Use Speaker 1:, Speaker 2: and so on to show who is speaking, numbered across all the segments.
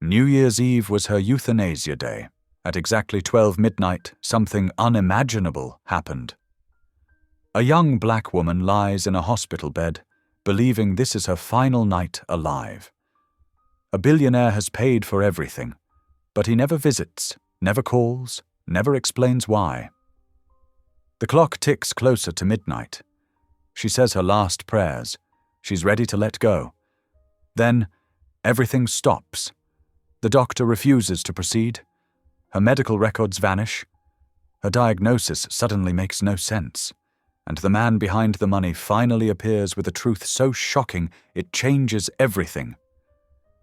Speaker 1: New Year's Eve was her euthanasia day. At exactly 12 midnight, something unimaginable happened. A young black woman lies in a hospital bed, believing this is her final night alive. A billionaire has paid for everything, but he never visits, never calls, never explains why. The clock ticks closer to midnight. She says her last prayers. She's ready to let go. Then, everything stops. The doctor refuses to proceed. Her medical records vanish. Her diagnosis suddenly makes no sense. And the man behind the money finally appears with a truth so shocking it changes everything.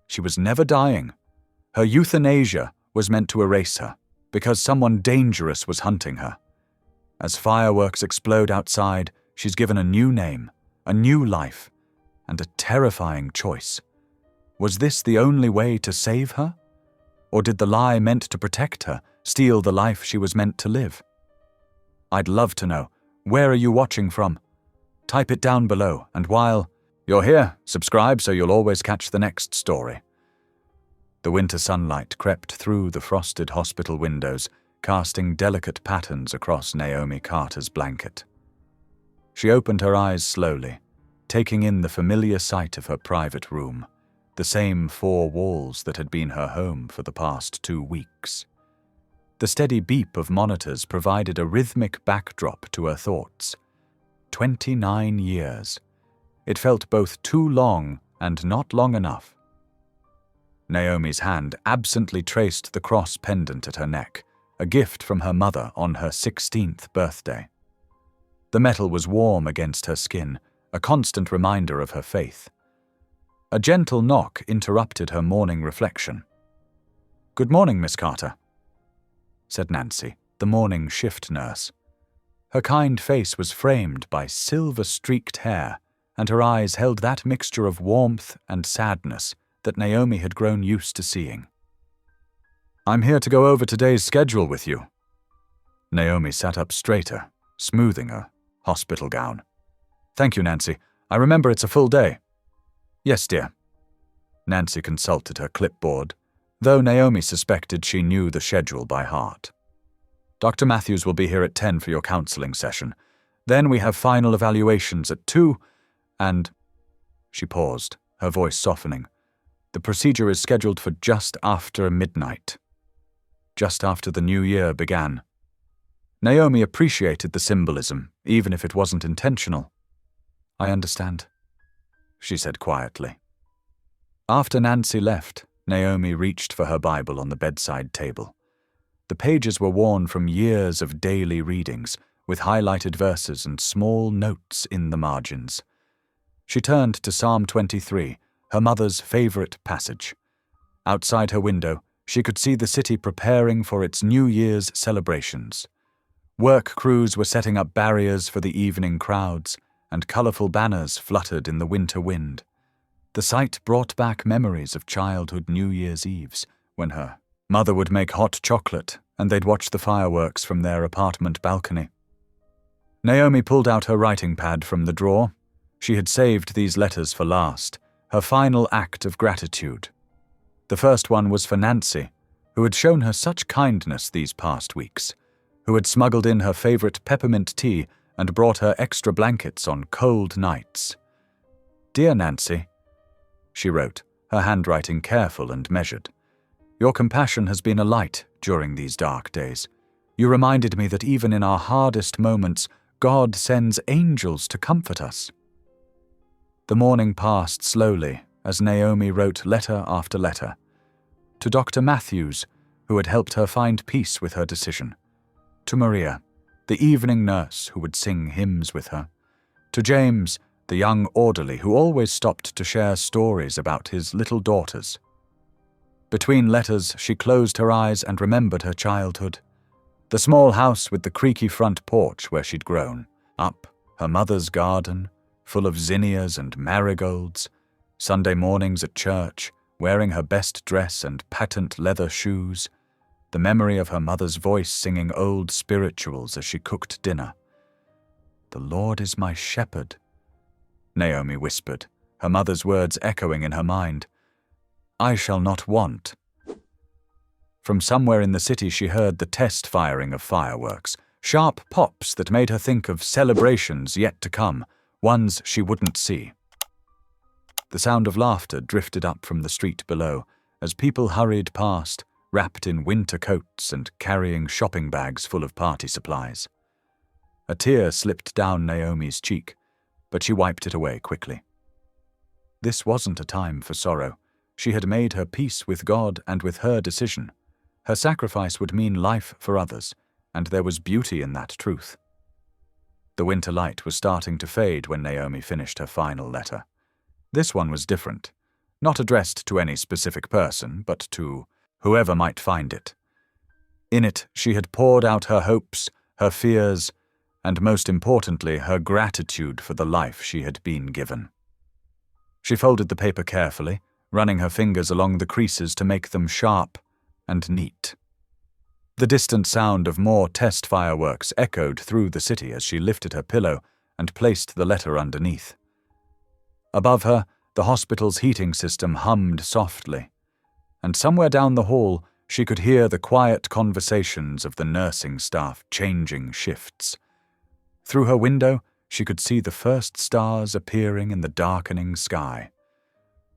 Speaker 1: She was never dying. Her euthanasia was meant to erase her, because someone dangerous was hunting her. As fireworks explode outside, she's given a new name, a new life, and a terrifying choice. Was this the only way to save her? Or did the lie meant to protect her steal the life she was meant to live? I'd love to know. Where are you watching from? Type it down below, and while you're here, subscribe so you'll always catch the next story. The winter sunlight crept through the frosted hospital windows, casting delicate patterns across Naomi Carter's blanket. She opened her eyes slowly, taking in the familiar sight of her private room, the same four walls that had been her home for the past 2 weeks. The steady beep of monitors provided a rhythmic backdrop to her thoughts. 29 years. It felt both too long and not long enough. Naomi's hand absently traced the cross pendant at her neck, a gift from her mother on her 16th birthday. The metal was warm against her skin, a constant reminder of her faith. A gentle knock interrupted her morning reflection. "Good morning, Miss Carter," said Nancy, the morning shift nurse. Her kind face was framed by silver-streaked hair, and her eyes held that mixture of warmth and sadness that Naomi had grown used to seeing. "I'm here to go over today's schedule with you." Naomi sat up straighter, smoothing her hospital gown. "Thank you, Nancy. I remember it's a full day." "Yes, dear." Nancy consulted her clipboard, though Naomi suspected she knew the schedule by heart. "Dr. Matthews will be here at 10 for your counseling session. Then we have final evaluations at 2, and—" She paused, her voice softening. "The procedure is scheduled for just after midnight. Just after the new year began." Naomi appreciated the symbolism, even if it wasn't intentional. "I understand," she said quietly. After Nancy left, Naomi reached for her Bible on the bedside table. The pages were worn from years of daily readings, with highlighted verses and small notes in the margins. She turned to Psalm 23, her mother's favorite passage. Outside her window, she could see the city preparing for its New Year's celebrations. Work crews were setting up barriers for the evening crowds, and colorful banners fluttered in the winter wind. The sight brought back memories of childhood New Year's Eves, when her mother would make hot chocolate and they'd watch the fireworks from their apartment balcony. Naomi pulled out her writing pad from the drawer. She had saved these letters for last, her final act of gratitude. The first one was for Nancy, who had shown her such kindness these past weeks, who had smuggled in her favorite peppermint tea and brought her extra blankets on cold nights. "Dear Nancy," she wrote, her handwriting careful and measured. "Your compassion has been a light during these dark days. You reminded me that even in our hardest moments, God sends angels to comfort us." The morning passed slowly as Naomi wrote letter after letter. To Dr. Matthews, who had helped her find peace with her decision. To Maria, the evening nurse who would sing hymns with her. To James, the young orderly who always stopped to share stories about his little daughters. Between letters, she closed her eyes and remembered her childhood. The small house with the creaky front porch where she'd grown. Up, her mother's garden, full of zinnias and marigolds. Sunday mornings at church, wearing her best dress and patent leather shoes. The memory of her mother's voice singing old spirituals as she cooked dinner. "The Lord is my shepherd," Naomi whispered, her mother's words echoing in her mind. "I shall not want." From somewhere in the city she heard the test firing of fireworks, sharp pops that made her think of celebrations yet to come, ones she wouldn't see. The sound of laughter drifted up from the street below as people hurried past, wrapped in winter coats and carrying shopping bags full of party supplies. A tear slipped down Naomi's cheek, but she wiped it away quickly. This wasn't a time for sorrow. She had made her peace with God and with her decision. Her sacrifice would mean life for others, and there was beauty in that truth. The winter light was starting to fade when Naomi finished her final letter. This one was different, not addressed to any specific person, but to whoever might find it. In it, she had poured out her hopes, her fears, and most importantly, her gratitude for the life she had been given. She folded the paper carefully, running her fingers along the creases to make them sharp and neat. The distant sound of more test fireworks echoed through the city as she lifted her pillow and placed the letter underneath. Above her, the hospital's heating system hummed softly, and somewhere down the hall she could hear the quiet conversations of the nursing staff changing shifts. Through her window, she could see the first stars appearing in the darkening sky.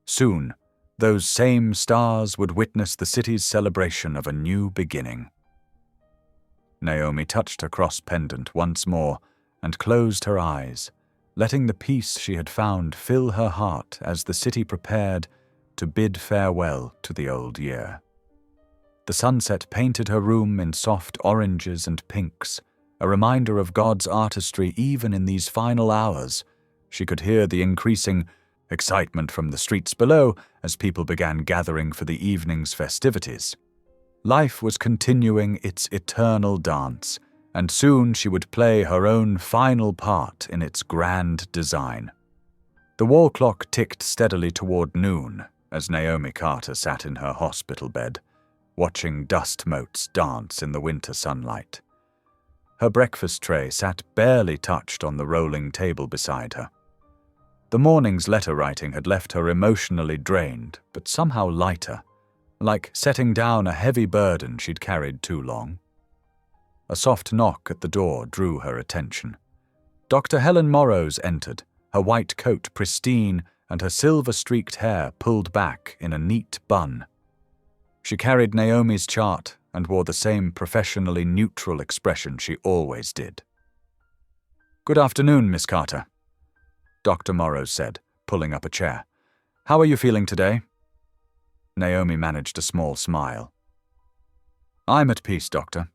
Speaker 1: Soon, those same stars would witness the city's celebration of a new beginning. Naomi touched her cross pendant once more and closed her eyes, letting the peace she had found fill her heart as the city prepared to bid farewell to the old year. The sunset painted her room in soft oranges and pinks, a reminder of God's artistry even in these final hours. She could hear the increasing excitement from the streets below as people began gathering for the evening's festivities. Life was continuing its eternal dance, and soon she would play her own final part in its grand design. The wall clock ticked steadily toward noon as Naomi Carter sat in her hospital bed, watching dust motes dance in the winter sunlight. Her breakfast tray sat barely touched on the rolling table beside her. The morning's letter writing had left her emotionally drained, but somehow lighter, like setting down a heavy burden she'd carried too long. A soft knock at the door drew her attention. Dr. Helen Morrows entered, her white coat pristine and her silver-streaked hair pulled back in a neat bun. She carried Naomi's chart and wore the same professionally neutral expression she always did. "Good afternoon, Miss Carter," Dr. Morrows said, pulling up a chair. "How are you feeling today?" Naomi managed a small smile. "I'm at peace, Doctor.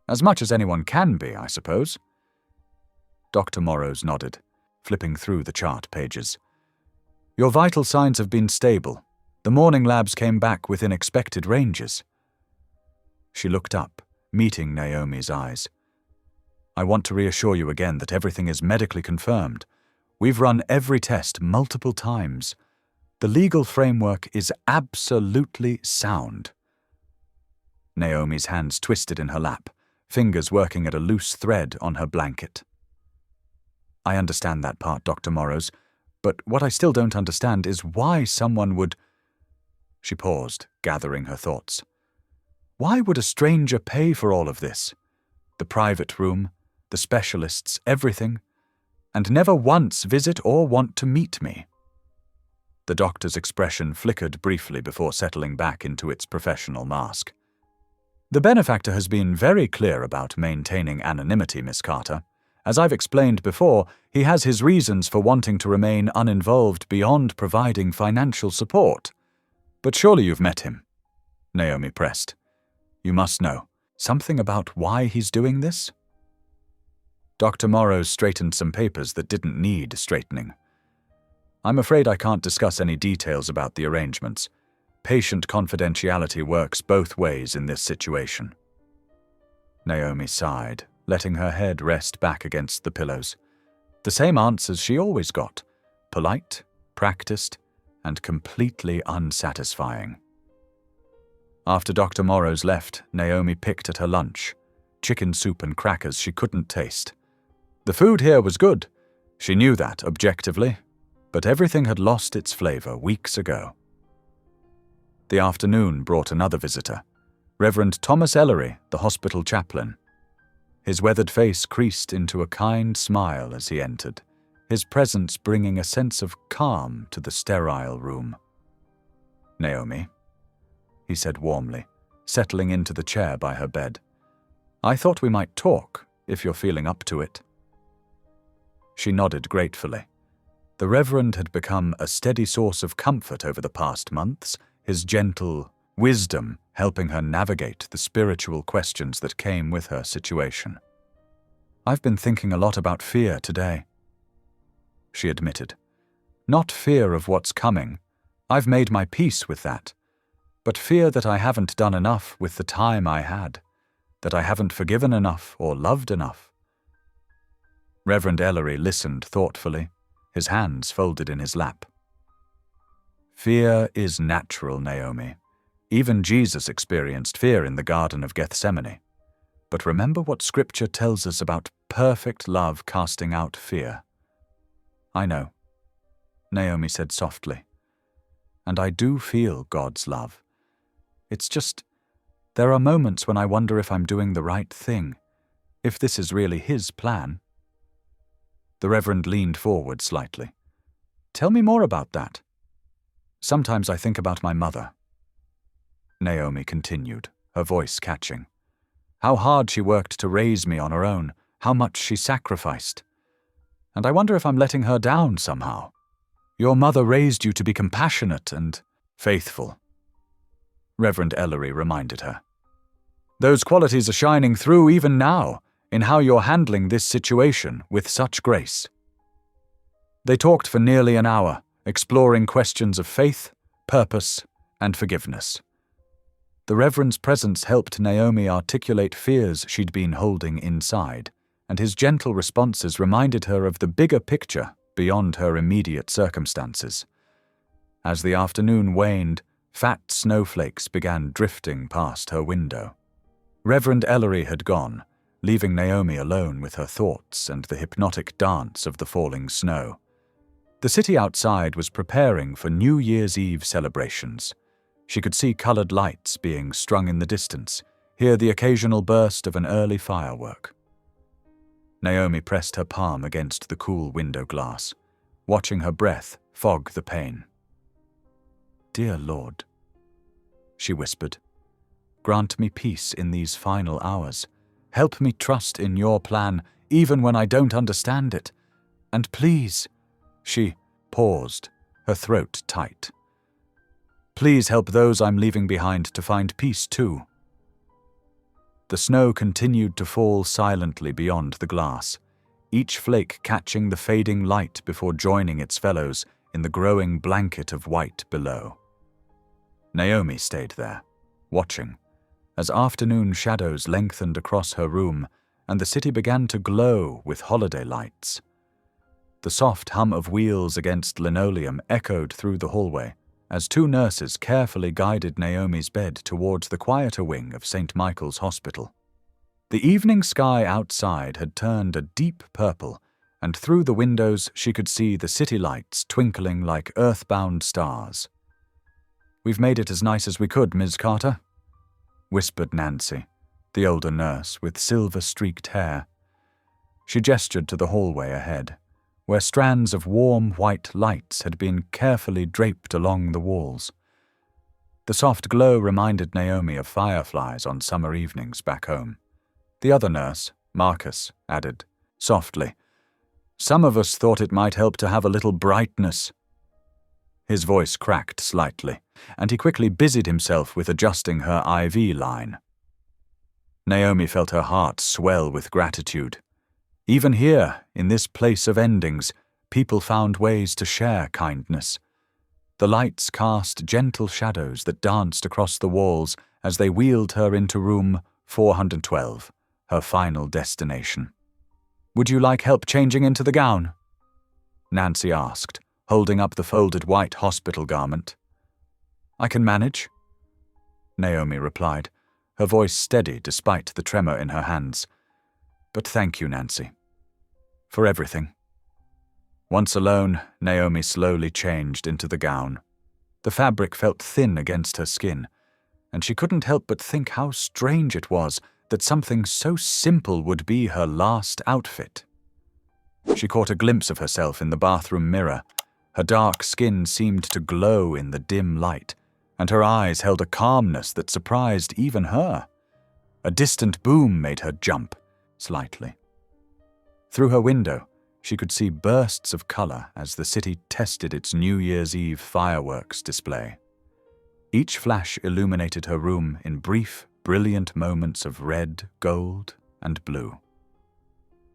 Speaker 1: As much as anyone can be, I suppose." Dr. Morrows nodded, flipping through the chart pages. "Your vital signs have been stable. The morning labs came back within expected ranges." She looked up, meeting Naomi's eyes. "I want to reassure you again that everything is medically confirmed. We've run every test multiple times. The legal framework is absolutely sound." Naomi's hands twisted in her lap, fingers working at a loose thread on her blanket. "I understand that part, Dr. Morrows, but what I still don't understand is why someone would—" She paused, gathering her thoughts. "Why would a stranger pay for all of this? The private room, the specialists, everything, and never once visit or want to meet me?" The doctor's expression flickered briefly before settling back into its professional mask. "The benefactor has been very clear about maintaining anonymity, Miss Carter. As I've explained before, he has his reasons for wanting to remain uninvolved beyond providing financial support. But surely you've met him," Naomi pressed. "You must know something about why he's doing this?" Dr. Morrows straightened some papers that didn't need straightening. "I'm afraid I can't discuss any details about the arrangements. Patient confidentiality works both ways in this situation." Naomi sighed, letting her head rest back against the pillows. The same answers she always got: polite, practiced, and completely unsatisfying. After Dr. Morrows left, Naomi picked at her lunch, chicken soup and crackers she couldn't taste. The food here was good. She knew that objectively, but everything had lost its flavor weeks ago. The afternoon brought another visitor. Reverend Thomas Ellery, the hospital chaplain. His weathered face creased into a kind smile as he entered, his presence bringing a sense of calm to the sterile room. "Naomi," he said warmly, settling into the chair by her bed. "I thought we might talk, if you're feeling up to it." She nodded gratefully. The Reverend had become a steady source of comfort over the past months, his gentle wisdom helping her navigate the spiritual questions that came with her situation. "I've been thinking a lot about fear today," she admitted. "Not fear of what's coming. I've made my peace with that. But fear that I haven't done enough with the time I had, that I haven't forgiven enough or loved enough." Reverend Ellery listened thoughtfully, his hands folded in his lap. "Fear is natural, Naomi. Even Jesus experienced fear in the Garden of Gethsemane. But remember what Scripture tells us about perfect love casting out fear." "I know," Naomi said softly. "And I do feel God's love. It's just, there are moments when I wonder if I'm doing the right thing, if this is really His plan." The Reverend leaned forward slightly. "Tell me more about that." "Sometimes I think about my mother," Naomi continued, her voice catching. "How hard she worked to raise me on her own, how much she sacrificed. And I wonder if I'm letting her down somehow. Your mother raised you to be compassionate and faithful," Reverend Ellery reminded her. "Those qualities are shining through even now, in how you're handling this situation with such grace." They talked for nearly an hour, exploring questions of faith, purpose, and forgiveness. The Reverend's presence helped Naomi articulate fears she'd been holding inside, and his gentle responses reminded her of the bigger picture beyond her immediate circumstances. As the afternoon waned, fat snowflakes began drifting past her window. Reverend Ellery had gone, leaving Naomi alone with her thoughts and the hypnotic dance of the falling snow. The city outside was preparing for New Year's Eve celebrations. She could see colored lights being strung in the distance, hear the occasional burst of an early firework. Naomi pressed her palm against the cool window glass, watching her breath fog the pain. "Dear Lord," she whispered, "grant me peace in these final hours. Help me trust in your plan, even when I don't understand it. And please," she paused, her throat tight, "please help those I'm leaving behind to find peace too." The snow continued to fall silently beyond the glass, each flake catching the fading light before joining its fellows in the growing blanket of white below. Naomi stayed there, watching, as afternoon shadows lengthened across her room and the city began to glow with holiday lights. The soft hum of wheels against linoleum echoed through the hallway as two nurses carefully guided Naomi's bed towards the quieter wing of St. Michael's Hospital. The evening sky outside had turned a deep purple, and through the windows she could see the city lights twinkling like earthbound stars. "We've made it as nice as we could, Ms. Carter," whispered Nancy, the older nurse with silver-streaked hair. She gestured to the hallway ahead, where strands of warm white lights had been carefully draped along the walls. The soft glow reminded Naomi of fireflies on summer evenings back home. The other nurse, Marcus, added, softly, "Some of us thought it might help to have a little brightness." His voice cracked slightly, and he quickly busied himself with adjusting her IV line. Naomi felt her heart swell with gratitude. Even here, in this place of endings, people found ways to share kindness. The lights cast gentle shadows that danced across the walls as they wheeled her into room 412, her final destination. "Would you like help changing into the gown?" Nancy asked, holding up the folded white hospital garment. "I can manage," Naomi replied, her voice steady despite the tremor in her hands. "But thank you, Nancy, for everything." Once alone, Naomi slowly changed into the gown. The fabric felt thin against her skin, and she couldn't help but think how strange it was that something so simple would be her last outfit. She caught a glimpse of herself in the bathroom mirror. Her dark skin seemed to glow in the dim light, and her eyes held a calmness that surprised even her. A distant boom made her jump, slightly. Through her window, she could see bursts of color as the city tested its New Year's Eve fireworks display. Each flash illuminated her room in brief, brilliant moments of red, gold, and blue.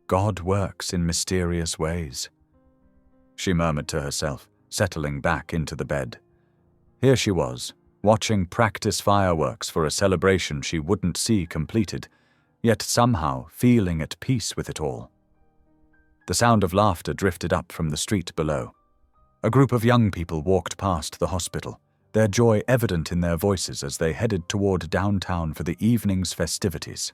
Speaker 1: God works in mysterious ways, she murmured to herself, settling back into the bed. Here she was, watching practice fireworks for a celebration she wouldn't see completed, yet somehow feeling at peace with it all. The sound of laughter drifted up from the street below. A group of young people walked past the hospital, their joy evident in their voices as they headed toward downtown for the evening's festivities.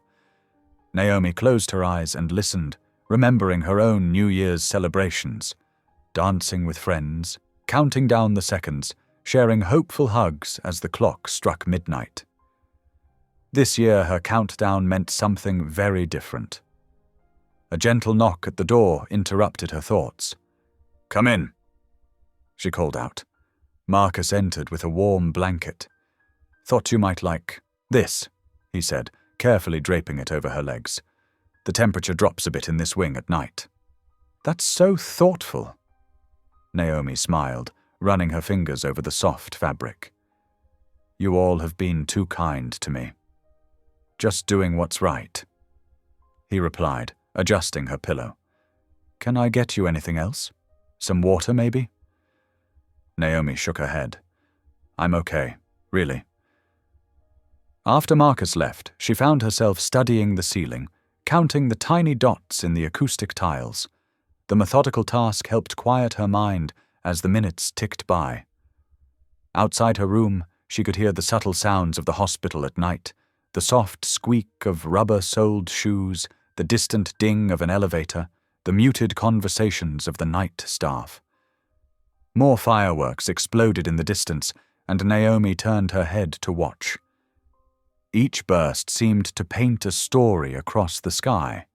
Speaker 1: Naomi closed her eyes and listened, remembering her own New Year's celebrations, dancing with friends, counting down the seconds, sharing hopeful hugs as the clock struck midnight. This year her countdown meant something very different. A gentle knock at the door interrupted her thoughts. "Come in," she called out. Marcus entered with a warm blanket. "Thought you might like this," he said, carefully draping it over her legs. "The temperature drops a bit in this wing at night." "That's so thoughtful." Naomi smiled, running her fingers over the soft fabric. "You all have been too kind to me. Just doing what's right," he replied, adjusting her pillow. "Can I get you anything else? Some water, maybe?" Naomi shook her head. "I'm okay, really." After Marcus left, she found herself studying the ceiling, counting the tiny dots in the acoustic tiles. The methodical task helped quiet her mind as the minutes ticked by. Outside her room, she could hear the subtle sounds of the hospital at night, the soft squeak of rubber-soled shoes, the distant ding of an elevator, the muted conversations of the night staff. More fireworks exploded in the distance, and Naomi turned her head to watch. Each burst seemed to paint a story across the sky.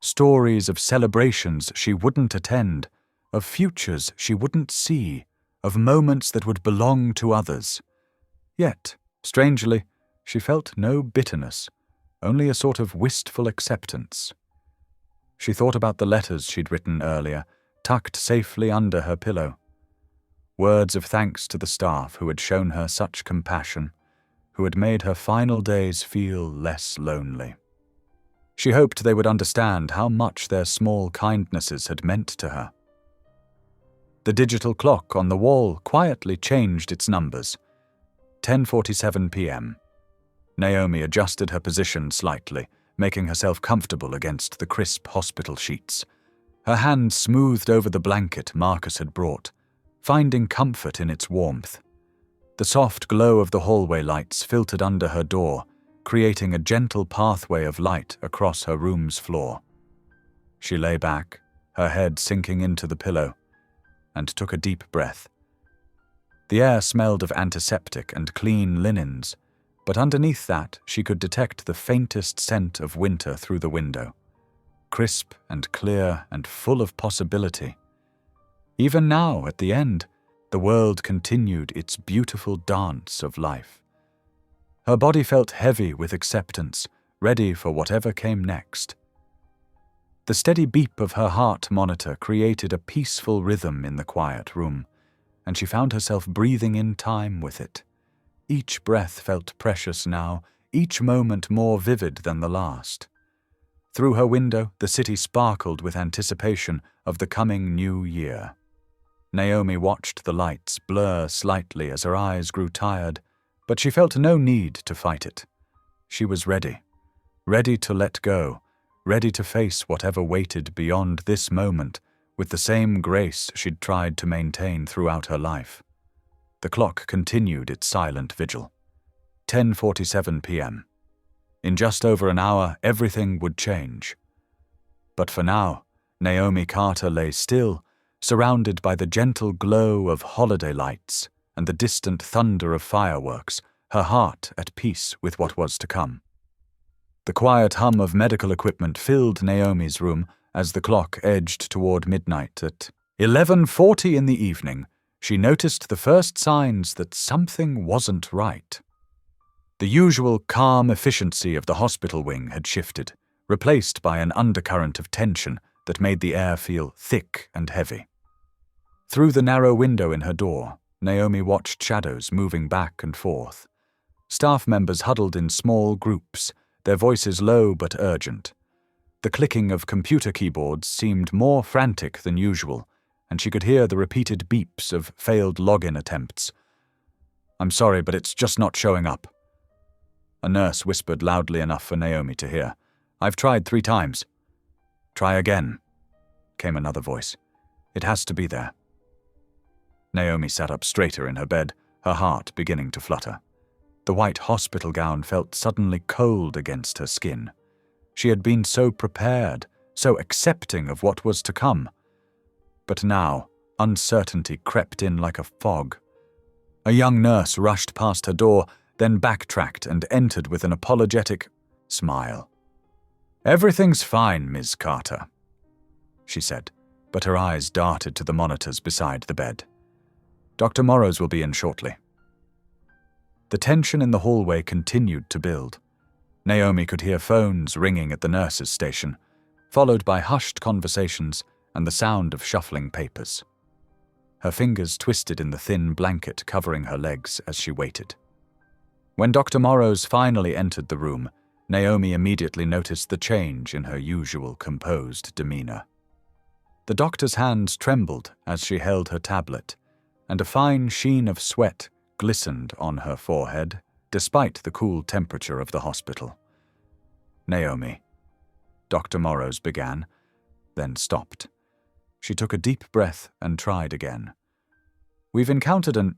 Speaker 1: Stories of celebrations she wouldn't attend, of futures she wouldn't see, of moments that would belong to others. Yet, strangely, she felt no bitterness, only a sort of wistful acceptance. She thought about the letters she'd written earlier, tucked safely under her pillow. Words of thanks to the staff who had shown her such compassion, who had made her final days feel less lonely. She hoped they would understand how much their small kindnesses had meant to her. The digital clock on the wall quietly changed its numbers. 10:47 p.m. Naomi adjusted her position slightly, making herself comfortable against the crisp hospital sheets. Her hand smoothed over the blanket Marcus had brought, finding comfort in its warmth. The soft glow of the hallway lights filtered under her door, creating a gentle pathway of light across her room's floor. She lay back, her head sinking into the pillow, and took a deep breath. The air smelled of antiseptic and clean linens, but underneath that she could detect the faintest scent of winter through the window, crisp and clear and full of possibility. Even now, at the end, the world continued its beautiful dance of life. Her body felt heavy with acceptance, ready for whatever came next. The steady beep of her heart monitor created a peaceful rhythm in the quiet room, and she found herself breathing in time with it. Each breath felt precious now, each moment more vivid than the last. Through her window, the city sparkled with anticipation of the coming new year. Naomi watched the lights blur slightly as her eyes grew tired, but she felt no need to fight it. She was ready to let go, ready to face whatever waited beyond this moment with the same grace she'd tried to maintain throughout her life. The clock continued its silent vigil. 10:47 p.m. In just over an hour, everything would change. But for now, Naomi Carter lay still, surrounded by the gentle glow of holiday lights and the distant thunder of fireworks, her heart at peace with what was to come. The quiet hum of medical equipment filled Naomi's room as the clock edged toward midnight. At 11:40 in the evening, she noticed the first signs that something wasn't right. The usual calm efficiency of the hospital wing had shifted, replaced by an undercurrent of tension that made the air feel thick and heavy. Through the narrow window in her door, Naomi watched shadows moving back and forth. Staff members huddled in small groups, their voices low but urgent. The clicking of computer keyboards seemed more frantic than usual, and she could hear the repeated beeps of failed login attempts. "I'm sorry, but it's just not showing up." A nurse whispered loudly enough for Naomi to hear. "I've tried 3 times." "Try again," came another voice. "It has to be there." Naomi sat up straighter in her bed, her heart beginning to flutter. The white hospital gown felt suddenly cold against her skin. She had been so prepared, so accepting of what was to come. But now, uncertainty crept in like a fog. A young nurse rushed past her door, then backtracked and entered with an apologetic smile. "Everything's fine, Ms. Carter," she said, but her eyes darted to the monitors beside the bed. "Dr. Morrows will be in shortly." The tension in the hallway continued to build. Naomi could hear phones ringing at the nurse's station, followed by hushed conversations and the sound of shuffling papers. Her fingers twisted in the thin blanket covering her legs as she waited. When Dr. Morrows finally entered the room, Naomi immediately noticed the change in her usual composed demeanor. The doctor's hands trembled as she held her tablet, and a fine sheen of sweat glistened on her forehead, despite the cool temperature of the hospital. "Naomi," Dr. Morrows began, then stopped. She took a deep breath and tried again. "We've encountered an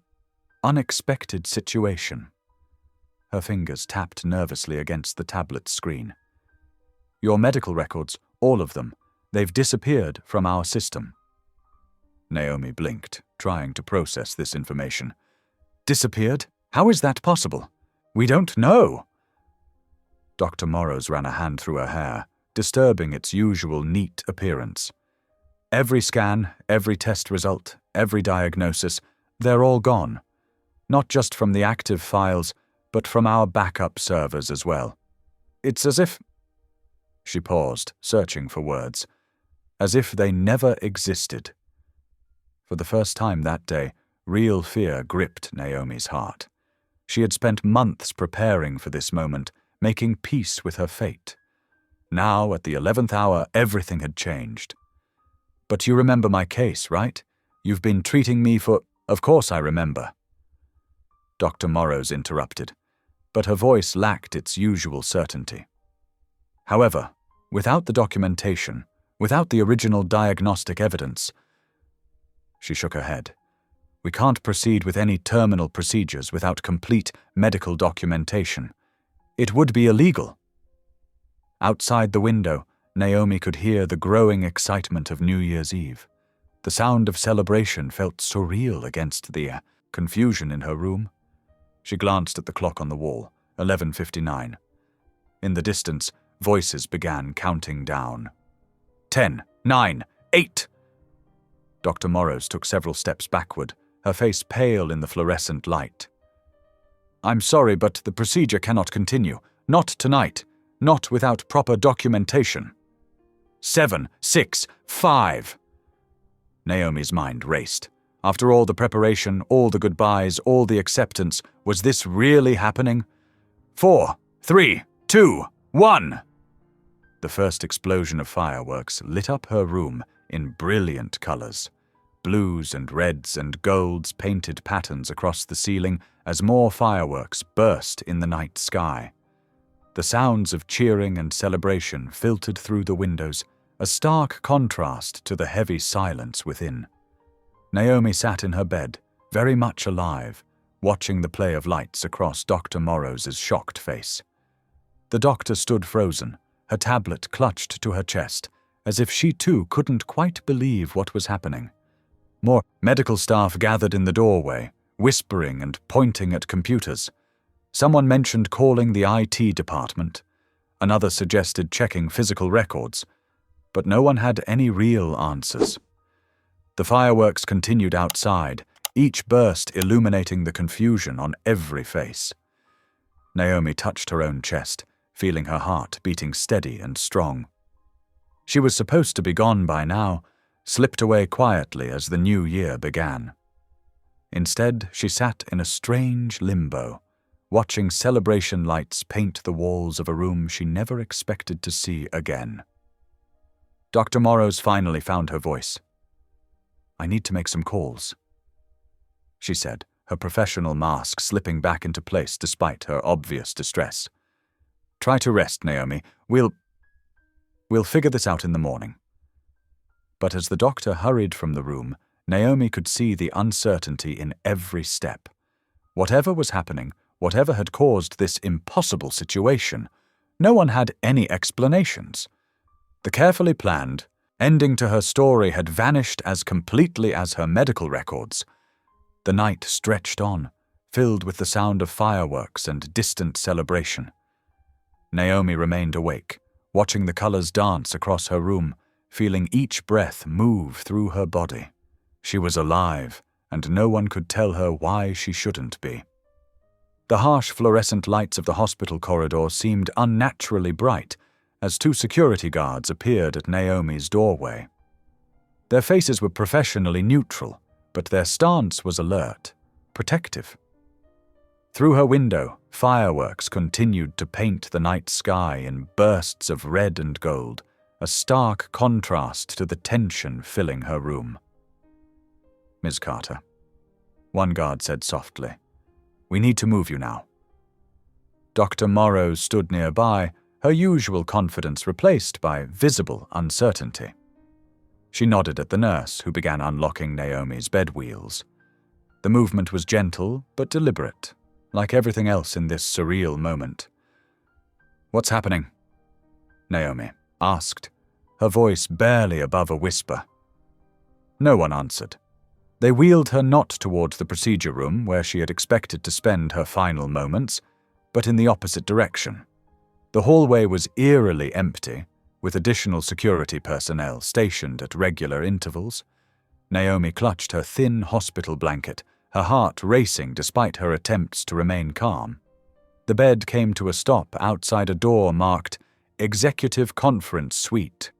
Speaker 1: unexpected situation." Her fingers tapped nervously against the tablet's screen. "Your medical records, all of them, they've disappeared from our system." Naomi blinked, trying to process this information. "Disappeared? How is that possible? We don't know." Dr. Morrows ran a hand through her hair, disturbing its usual neat appearance. "Every scan, every test result, every diagnosis, they're all gone. Not just from the active files, but from our backup servers as well. It's as if—" She paused, searching for words. "As if they never existed." For the first time that day, real fear gripped Naomi's heart. She had spent months preparing for this moment, making peace with her fate. Now, at the 11th hour, everything had changed. "But you remember my case, right? You've been treating me for—" "Of course I remember," Dr. Morrows interrupted, but her voice lacked its usual certainty. "However, without the documentation, without the original diagnostic evidence—" She shook her head. "We can't proceed with any terminal procedures without complete medical documentation. It would be illegal." Outside the window, Naomi could hear the growing excitement of New Year's Eve. The sound of celebration felt surreal against the confusion in her room. She glanced at the clock on the wall, 11:59. In the distance, voices began counting down. 10, 9, 8. Dr. Morrows took several steps backward, her face pale in the fluorescent light. "I'm sorry, but the procedure cannot continue. Not tonight. Not without proper documentation." 7, 6, 5. Naomi's mind raced. After all the preparation, all the goodbyes, all the acceptance, was this really happening? 4, 3, 2, 1. The first explosion of fireworks lit up her room in brilliant colors. Blues and reds and golds painted patterns across the ceiling as more fireworks burst in the night sky. The sounds of cheering and celebration filtered through the windows, a stark contrast to the heavy silence within. Naomi sat in her bed, very much alive, watching the play of lights across Dr. Morrow's shocked face. The doctor stood frozen, her tablet clutched to her chest, as if she too couldn't quite believe what was happening. More medical staff gathered in the doorway, whispering and pointing at computers. Someone mentioned calling the IT department. Another suggested checking physical records, but no one had any real answers. The fireworks continued outside, each burst illuminating the confusion on every face. Naomi touched her own chest, feeling her heart beating steady and strong. She was supposed to be gone by now, slipped away quietly as the new year began. Instead, she sat in a strange limbo, watching celebration lights paint the walls of a room she never expected to see again. Dr. Morrows finally found her voice. "I need to make some calls," she said, her professional mask slipping back into place despite her obvious distress. "Try to rest, Naomi. We'll figure this out in the morning." But as the doctor hurried from the room, Naomi could see the uncertainty in every step. Whatever was happening, whatever had caused this impossible situation, no one had any explanations. The carefully planned ending to her story had vanished as completely as her medical records. The night stretched on, filled with the sound of fireworks and distant celebration. Naomi remained awake, watching the colors dance across her room, feeling each breath move through her body. She was alive, and no one could tell her why she shouldn't be. The harsh fluorescent lights of the hospital corridor seemed unnaturally bright as two security guards appeared at Naomi's doorway. Their faces were professionally neutral, but their stance was alert, protective. Through her window, fireworks continued to paint the night sky in bursts of red and gold, a stark contrast to the tension filling her room. "Ms. Carter," one guard said softly, "we need to move you now." Dr. Morrow stood nearby, her usual confidence replaced by visible uncertainty. She nodded at the nurse, who began unlocking Naomi's bed wheels. The movement was gentle but deliberate, like everything else in this surreal moment. "What's happening?" Naomi asked, her voice barely above a whisper. No one answered. They wheeled her not towards the procedure room where she had expected to spend her final moments, but in the opposite direction. The hallway was eerily empty, with additional security personnel stationed at regular intervals. Naomi clutched her thin hospital blanket, her heart racing despite her attempts to remain calm. The bed came to a stop outside a door marked Executive Conference Suite.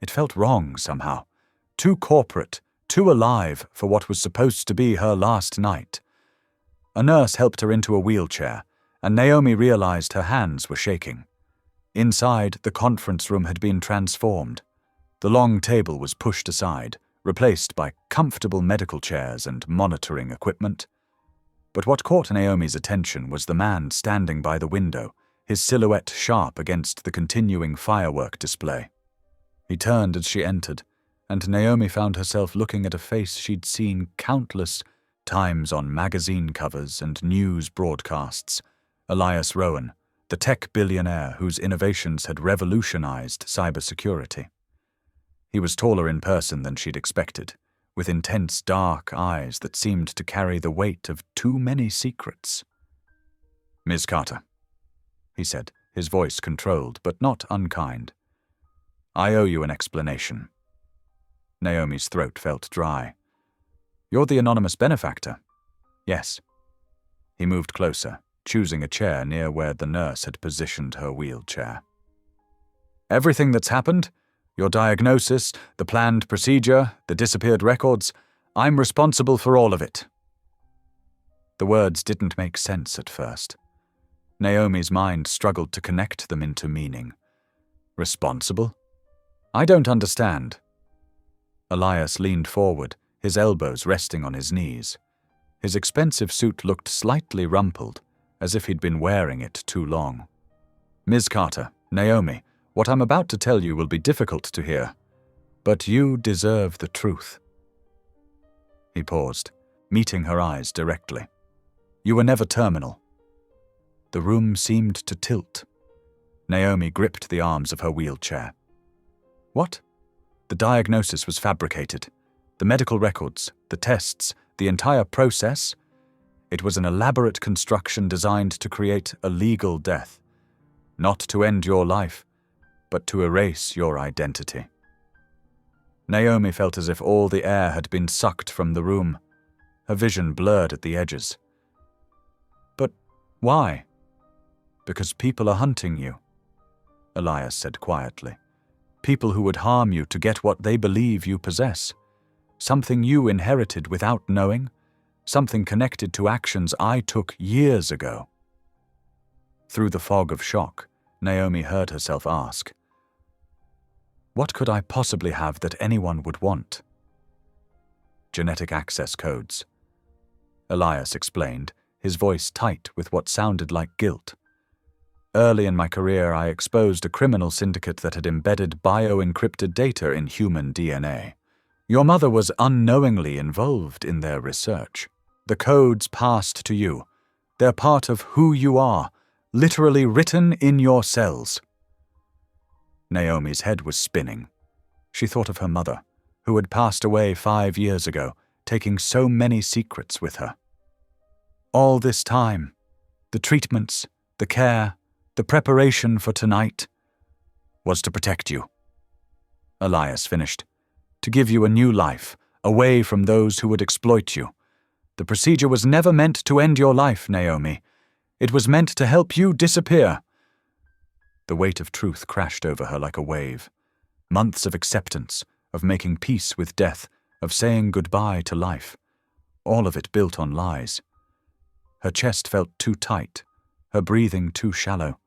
Speaker 1: It felt wrong somehow, too corporate, too alive for what was supposed to be her last night. A nurse helped her into a wheelchair, and Naomi realized her hands were shaking. Inside, the conference room had been transformed. The long table was pushed aside, replaced by comfortable medical chairs and monitoring equipment. But what caught Naomi's attention was the man standing by the window, his silhouette sharp against the continuing firework display. He turned as she entered, and Naomi found herself looking at a face she'd seen countless times on magazine covers and news broadcasts. Elias Rowan, the tech billionaire whose innovations had revolutionized cybersecurity. He was taller in person than she'd expected, with intense dark eyes that seemed to carry the weight of too many secrets. "Ms. Carter," he said, his voice controlled but not unkind. "I owe you an explanation." Naomi's throat felt dry. "You're the anonymous benefactor?" "Yes." He moved closer, choosing a chair near where the nurse had positioned her wheelchair. "Everything that's happened, your diagnosis, the planned procedure, the disappeared records, I'm responsible for all of it." The words didn't make sense at first. Naomi's mind struggled to connect them into meaning. "Responsible? I don't understand." Elias leaned forward, his elbows resting on his knees. His expensive suit looked slightly rumpled, as if he'd been wearing it too long. "Ms. Carter, Naomi, what I'm about to tell you will be difficult to hear, but you deserve the truth." He paused, meeting her eyes directly. "You were never terminal." The room seemed to tilt. Naomi gripped the arms of her wheelchair. "What?" "The diagnosis was fabricated. The medical records, the tests, the entire process. It was an elaborate construction designed to create a legal death, not to end your life, but to erase your identity. Naomi felt as if all the air had been sucked from the room. Her vision blurred at the edges. But why? Because people are hunting you, Elias said quietly. People who would harm you to get what they believe you possess. Something you inherited without knowing. Something connected to actions I took years ago. Through the fog of shock, Naomi heard herself ask, "What could I possibly have that anyone would want?" "Genetic access codes," Elias explained, his voice tight with what sounded like guilt. "Early in my career, I exposed a criminal syndicate that had embedded bio-encrypted data in human DNA. Your mother was unknowingly involved in their research. The codes passed to you. They're part of who you are, literally written in your cells." Naomi's head was spinning. She thought of her mother, who had passed away 5 years ago, taking so many secrets with her. All this time, the treatments, the care, the preparation for tonight, was to protect you. Elias finished. To give you a new life, away from those who would exploit you. The procedure was never meant to end your life, Naomi. It was meant to help you disappear. The weight of truth crashed over her like a wave. Months of acceptance, of making peace with death, of saying goodbye to life. All of it built on lies. Her chest felt too tight, her breathing too shallow.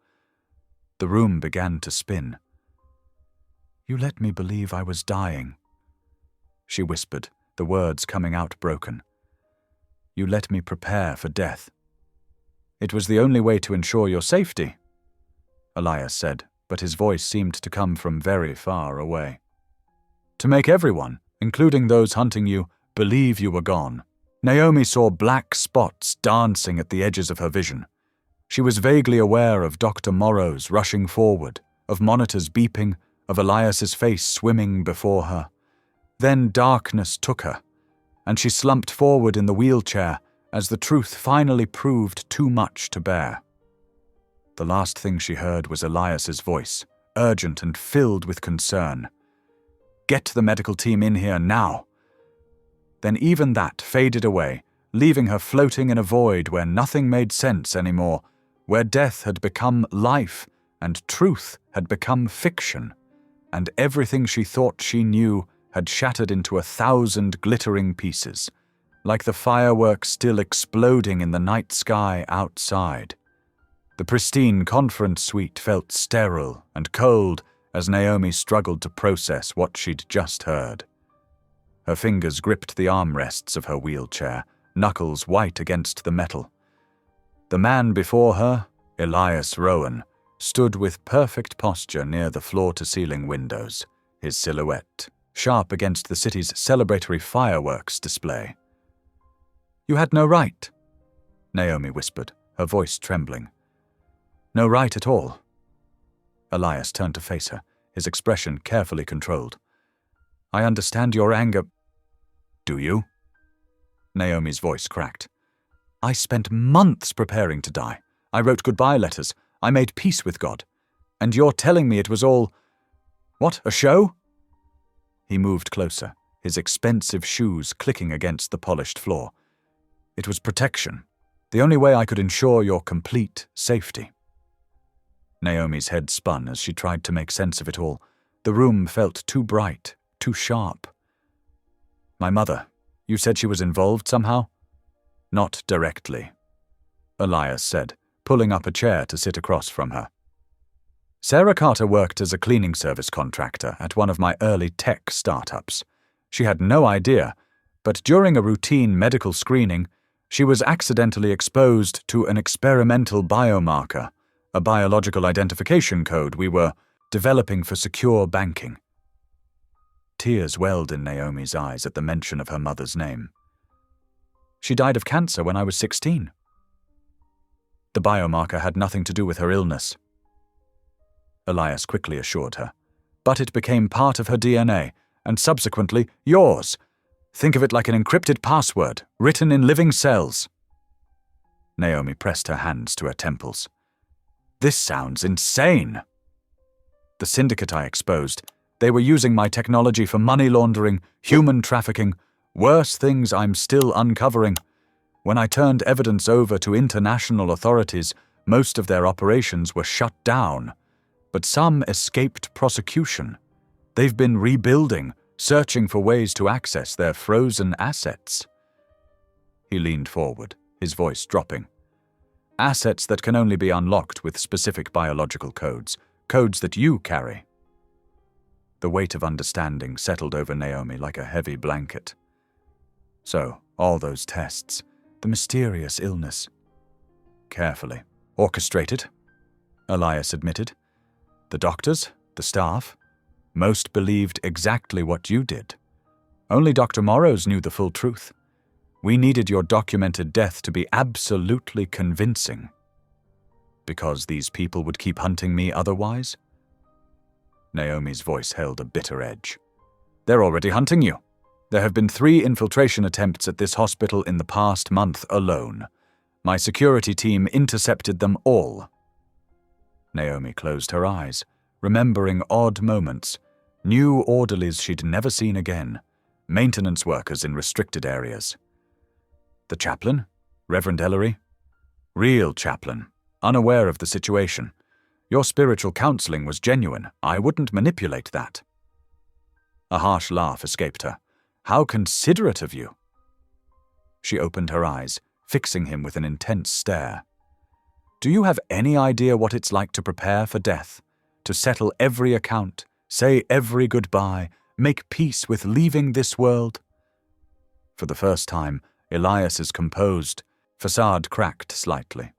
Speaker 1: The room began to spin. "You let me believe I was dying," she whispered, the words coming out broken. "You let me prepare for death." "It was the only way to ensure your safety," Elias said, but his voice seemed to come from very far away. "To make everyone, including those hunting you, believe you were gone." Naomi saw black spots dancing at the edges of her vision. She was vaguely aware of Dr. Morrow's rushing forward, of monitors beeping, of Elias's face swimming before her. Then darkness took her, and she slumped forward in the wheelchair as the truth finally proved too much to bear. The last thing she heard was Elias's voice, urgent and filled with concern. "Get the medical team in here now." Then even that faded away, leaving her floating in a void where nothing made sense anymore, where death had become life and truth had become fiction, and everything she thought she knew had shattered into 1,000 glittering pieces, like the fireworks still exploding in the night sky outside. The pristine conference suite felt sterile and cold as Naomi struggled to process what she'd just heard. Her fingers gripped the armrests of her wheelchair, knuckles white against the metal. The man before her, Elias Rowan, stood with perfect posture near the floor-to-ceiling windows, his silhouette sharp against the city's celebratory fireworks display. "You had no right," Naomi whispered, her voice trembling. "No right at all." Elias turned to face her, his expression carefully controlled. "I understand your anger." "Do you?" Naomi's voice cracked. "I spent months preparing to die. I wrote goodbye letters. I made peace with God. And you're telling me it was all... What, a show?" He moved closer, his expensive shoes clicking against the polished floor. "It was protection. The only way I could ensure your complete safety." Naomi's head spun as she tried to make sense of it all. The room felt too bright, too sharp. "My mother, you said she was involved somehow?" "Not directly," Elias said, pulling up a chair to sit across from her. "Sarah Carter worked as a cleaning service contractor at one of my early tech startups. She had no idea, but during a routine medical screening, she was accidentally exposed to an experimental biomarker, a biological identification code we were developing for secure banking." Tears welled in Naomi's eyes at the mention of her mother's name. "She died of cancer when I was 16. "The biomarker had nothing to do with her illness," Elias quickly assured her. "But it became part of her DNA, and subsequently yours. Think of it like an encrypted password, written in living cells." Naomi pressed her hands to her temples. This sounds insane. The syndicate I exposed, they were using my technology for money laundering, human trafficking, worse things I'm still uncovering. When I turned evidence over to international authorities, most of their operations were shut down, but some escaped prosecution. They've been rebuilding, searching for ways to access their frozen assets. He leaned forward, his voice dropping. Assets that can only be unlocked with specific biological codes, codes that you carry. The weight of understanding settled over Naomi like a heavy blanket. So, all those tests, the mysterious illness. Carefully orchestrated, Elias admitted. The doctors, the staff, most believed exactly what you did. Only Dr. Morrows knew the full truth. We needed your documented death to be absolutely convincing. Because these people would keep hunting me otherwise? Naomi's voice held a bitter edge. They're already hunting you. There have been 3 infiltration attempts at this hospital in the past month alone. My security team intercepted them all. Naomi closed her eyes, remembering odd moments, new orderlies she'd never seen again, maintenance workers in restricted areas. The chaplain, Reverend Ellery? Real chaplain, unaware of the situation. Your spiritual counseling was genuine. I wouldn't manipulate that. A harsh laugh escaped her. How considerate of you. She opened her eyes, fixing him with an intense stare. Do you have any idea what it's like to prepare for death? To settle every account, say every goodbye, make peace with leaving this world? For the first time, Elias's composed facade cracked slightly.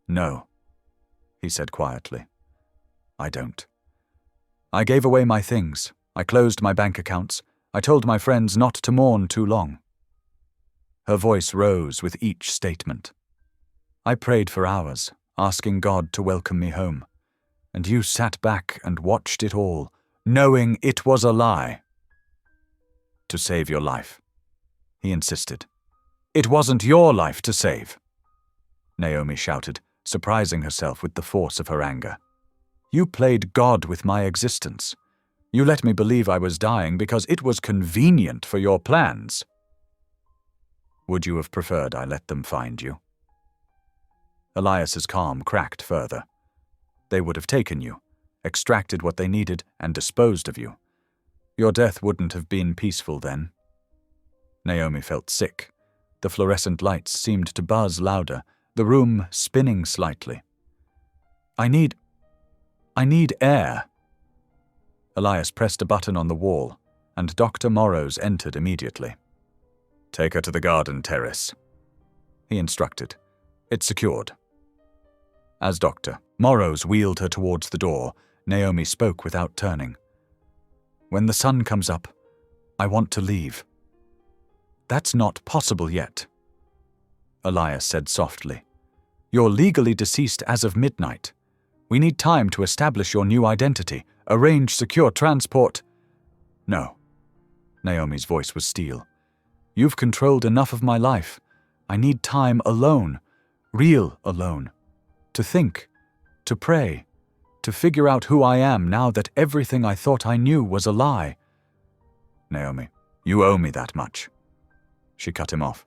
Speaker 1: No, he said quietly. I don't. I gave away my things. I closed my bank accounts. I told my friends not to mourn too long. Her voice rose with each statement. I prayed for hours, asking God to welcome me home, and you sat back and watched it all, knowing it was a lie. To save your life, he insisted. It wasn't your life to save, Naomi shouted, surprising herself with the force of her anger. You played God with my existence. You let me believe I was dying because it was convenient for your plans. Would you have preferred I let them find you? Elias's calm cracked further. They would have taken you, extracted what they needed, and disposed of you. Your death wouldn't have been peaceful then. Naomi felt sick. The fluorescent lights seemed to buzz louder, the room spinning slightly. I need air. Elias pressed a button on the wall, and Dr. Morrows entered immediately. Take her to the garden terrace, he instructed. It's secured. As Dr. Morrows wheeled her towards the door, Naomi spoke without turning. When the sun comes up, I want to leave. That's not possible yet, Elias said softly. You're legally deceased as of midnight. We need time to establish your new identity, arrange secure transport. No. Naomi's voice was steel. You've controlled enough of my life. I need time alone, real alone, to think, to pray, to figure out who I am now that everything I thought I knew was a lie. Naomi, you owe me that much. She cut him off.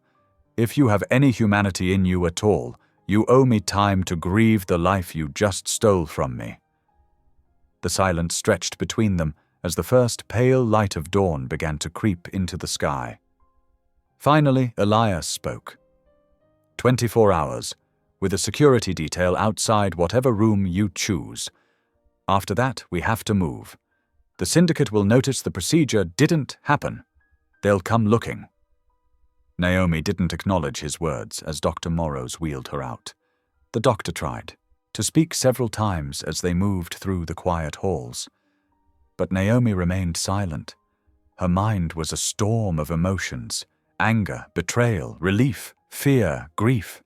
Speaker 1: If you have any humanity in you at all, you owe me time to grieve the life you just stole from me. The silence stretched between them as the first pale light of dawn began to creep into the sky. Finally, Elias spoke. 24 hours, with a security detail outside whatever room you choose. After that, we have to move. The syndicate will notice the procedure didn't happen. They'll come looking. Naomi didn't acknowledge his words as Dr. Morrows wheeled her out. The doctor tried to speak several times as they moved through the quiet halls. But Naomi remained silent. Her mind was a storm of emotions: anger, betrayal, relief, fear, grief.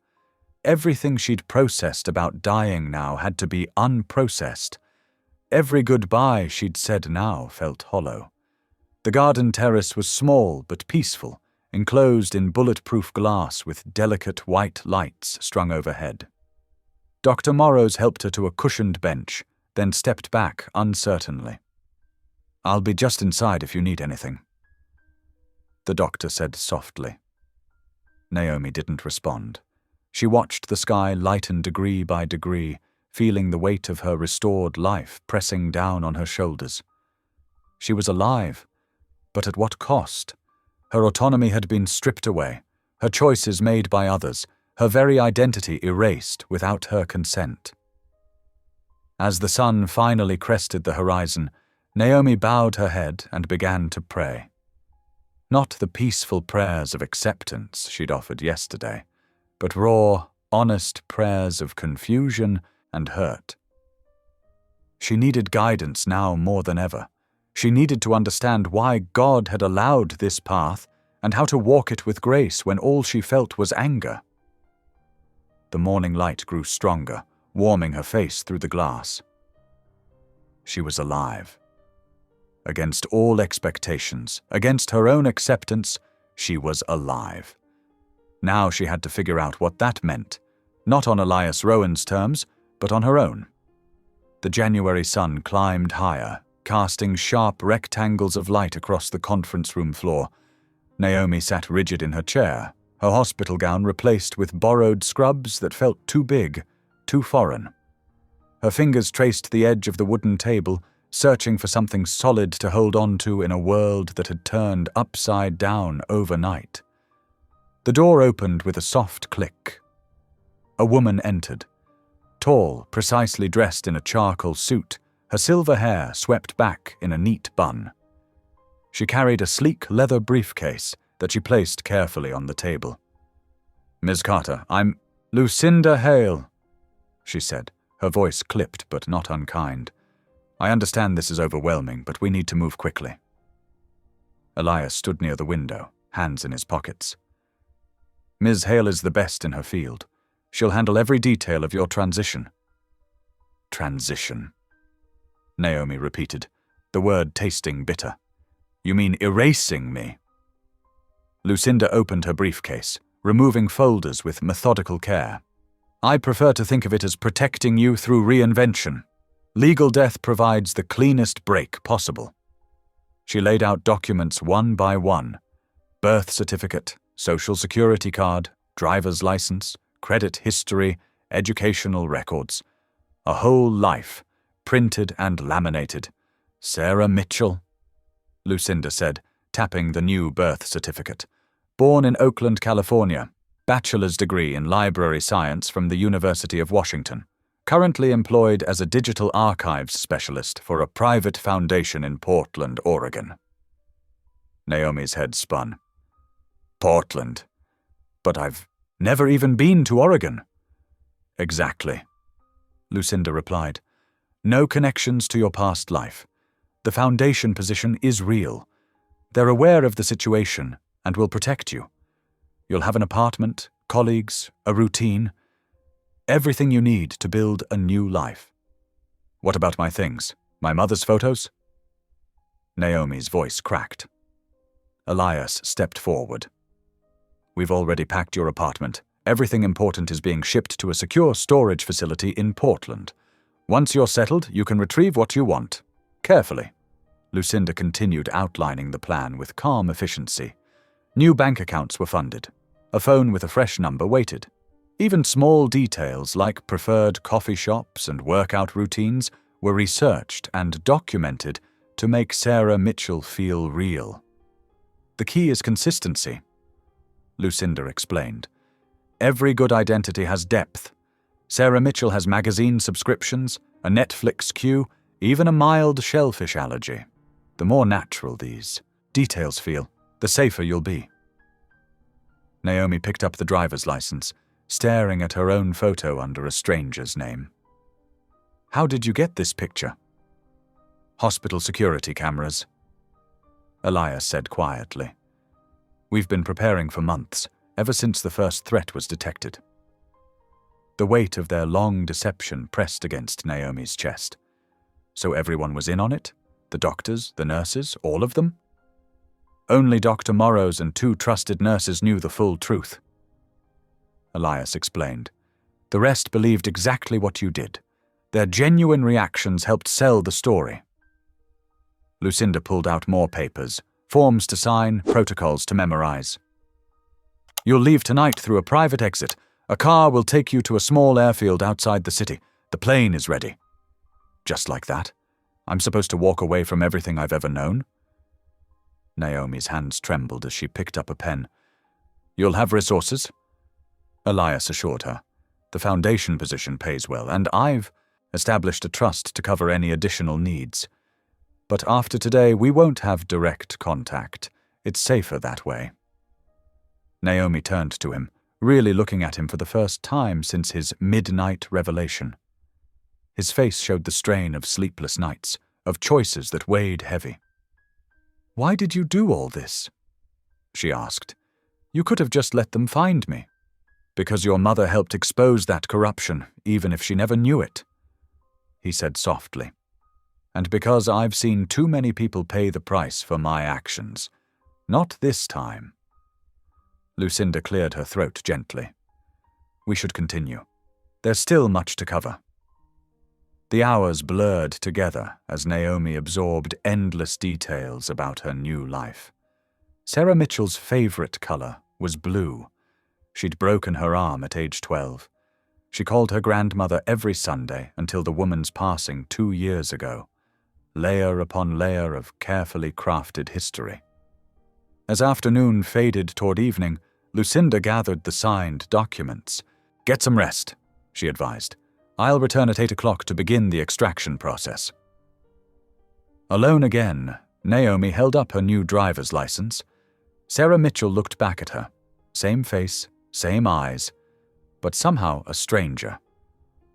Speaker 1: Everything she'd processed about dying now had to be unprocessed. Every goodbye she'd said now felt hollow. The garden terrace was small but peaceful, enclosed in bulletproof glass with delicate white lights strung overhead. Dr. Morrows helped her to a cushioned bench, then stepped back uncertainly. "I'll be just inside if you need anything," the doctor said softly. Naomi didn't respond. She watched the sky lighten degree by degree, feeling the weight of her restored life pressing down on her shoulders. She was alive, but at what cost? Her autonomy had been stripped away, her choices made by others, her very identity erased without her consent. As the sun finally crested the horizon, Naomi bowed her head and began to pray. Not the peaceful prayers of acceptance she'd offered yesterday, but raw, honest prayers of confusion and hurt. She needed guidance now more than ever. She needed to understand why God had allowed this path and how to walk it with grace when all she felt was anger. The morning light grew stronger, warming her face through the glass. She was alive. Against all expectations, against her own acceptance, she was alive. Now she had to figure out what that meant, not on Elias Rowan's terms, but on her own. The January sun climbed higher, casting sharp rectangles of light across the conference room floor. Naomi sat rigid in her chair, her hospital gown replaced with borrowed scrubs that felt too big, too foreign. Her fingers traced the edge of the wooden table, searching for something solid to hold on to in a world that had turned upside down overnight. The door opened with a soft click. A woman entered. Tall, precisely dressed in a charcoal suit, her silver hair swept back in a neat bun. She carried a sleek leather briefcase that she placed carefully on the table. "Ms. Carter, I'm Lucinda Hale," she said, her voice clipped but not unkind. "I understand this is overwhelming, but we need to move quickly." Elias stood near the window, hands in his pockets. "Ms. Hale is the best in her field. She'll handle every detail of your transition." "Transition," Naomi repeated, the word tasting bitter. "You mean erasing me?" Lucinda opened her briefcase, removing folders with methodical care. "I prefer to think of it as protecting you through reinvention. Legal death provides the cleanest break possible." She laid out documents one by one: birth certificate, social security card, driver's license, credit history, educational records. A whole life, printed and laminated. "Sarah Mitchell," Lucinda said, tapping the new birth certificate. "Born in Oakland, California. Bachelor's degree in library science from the University of Washington. Currently employed as a digital archives specialist for a private foundation in Portland, Oregon." Naomi's head spun. "Portland? But I've never even been to Oregon." "Exactly," Lucinda replied. "No connections to your past life. The foundation position is real. They're aware of the situation and will protect you. You'll have an apartment, colleagues, a routine. Everything you need to build a new life." "What about my things? My mother's photos?" Naomi's voice cracked. Elias stepped forward. "We've already packed your apartment. Everything important is being shipped to a secure storage facility in Portland. Once you're settled, you can retrieve what you want. Carefully." Lucinda continued outlining the plan with calm efficiency. New bank accounts were funded. A phone with a fresh number waited. Even small details like preferred coffee shops and workout routines were researched and documented to make Sarah Mitchell feel real. "The key is consistency," Lucinda explained. "Every good identity has depth. Sarah Mitchell has magazine subscriptions, a Netflix queue, even a mild shellfish allergy. The more natural these details feel, the safer you'll be." Naomi picked up the driver's license, staring at her own photo under a stranger's name. "How did you get this picture?" "Hospital security cameras," Elias said quietly. "We've been preparing for months, ever since the first threat was detected." The weight of their long deception pressed against Naomi's chest. So everyone was in on it? The doctors, the nurses, all of them? Only Dr. Morrows and 2 trusted nurses knew the full truth. Elias explained. The rest believed exactly what you did. Their genuine reactions helped sell the story. Lucinda pulled out more papers, forms to sign, protocols to memorize. You'll leave tonight through a private exit. A car will take you to a small airfield outside the city. The plane is ready. Just like that? I'm supposed to walk away from everything I've ever known? Naomi's hands trembled as she picked up a pen. You'll have resources? Elias assured her. The foundation position pays well, and I've established a trust to cover any additional needs. But after today, we won't have direct contact. It's safer that way. Naomi turned to him, really looking at him for the first time since his midnight revelation. His face showed the strain of sleepless nights, of choices that weighed heavy. Why did you do all this? She asked. You could have just let them find me. Because your mother helped expose that corruption, even if she never knew it, he said softly. And because I've seen too many people pay the price for my actions. Not this time. Lucinda cleared her throat gently. We should continue. There's still much to cover. The hours blurred together as Naomi absorbed endless details about her new life. Sarah Mitchell's favorite color was blue. She'd broken her arm at age 12. She called her grandmother every Sunday until the woman's passing 2 years ago. Layer upon layer of carefully crafted history. As afternoon faded toward evening, Lucinda gathered the signed documents. Get some rest, she advised. I'll return at 8 o'clock to begin the extraction process. Alone again, Naomi held up her new driver's license. Sarah Mitchell looked back at her. Same face, same eyes, but somehow a stranger.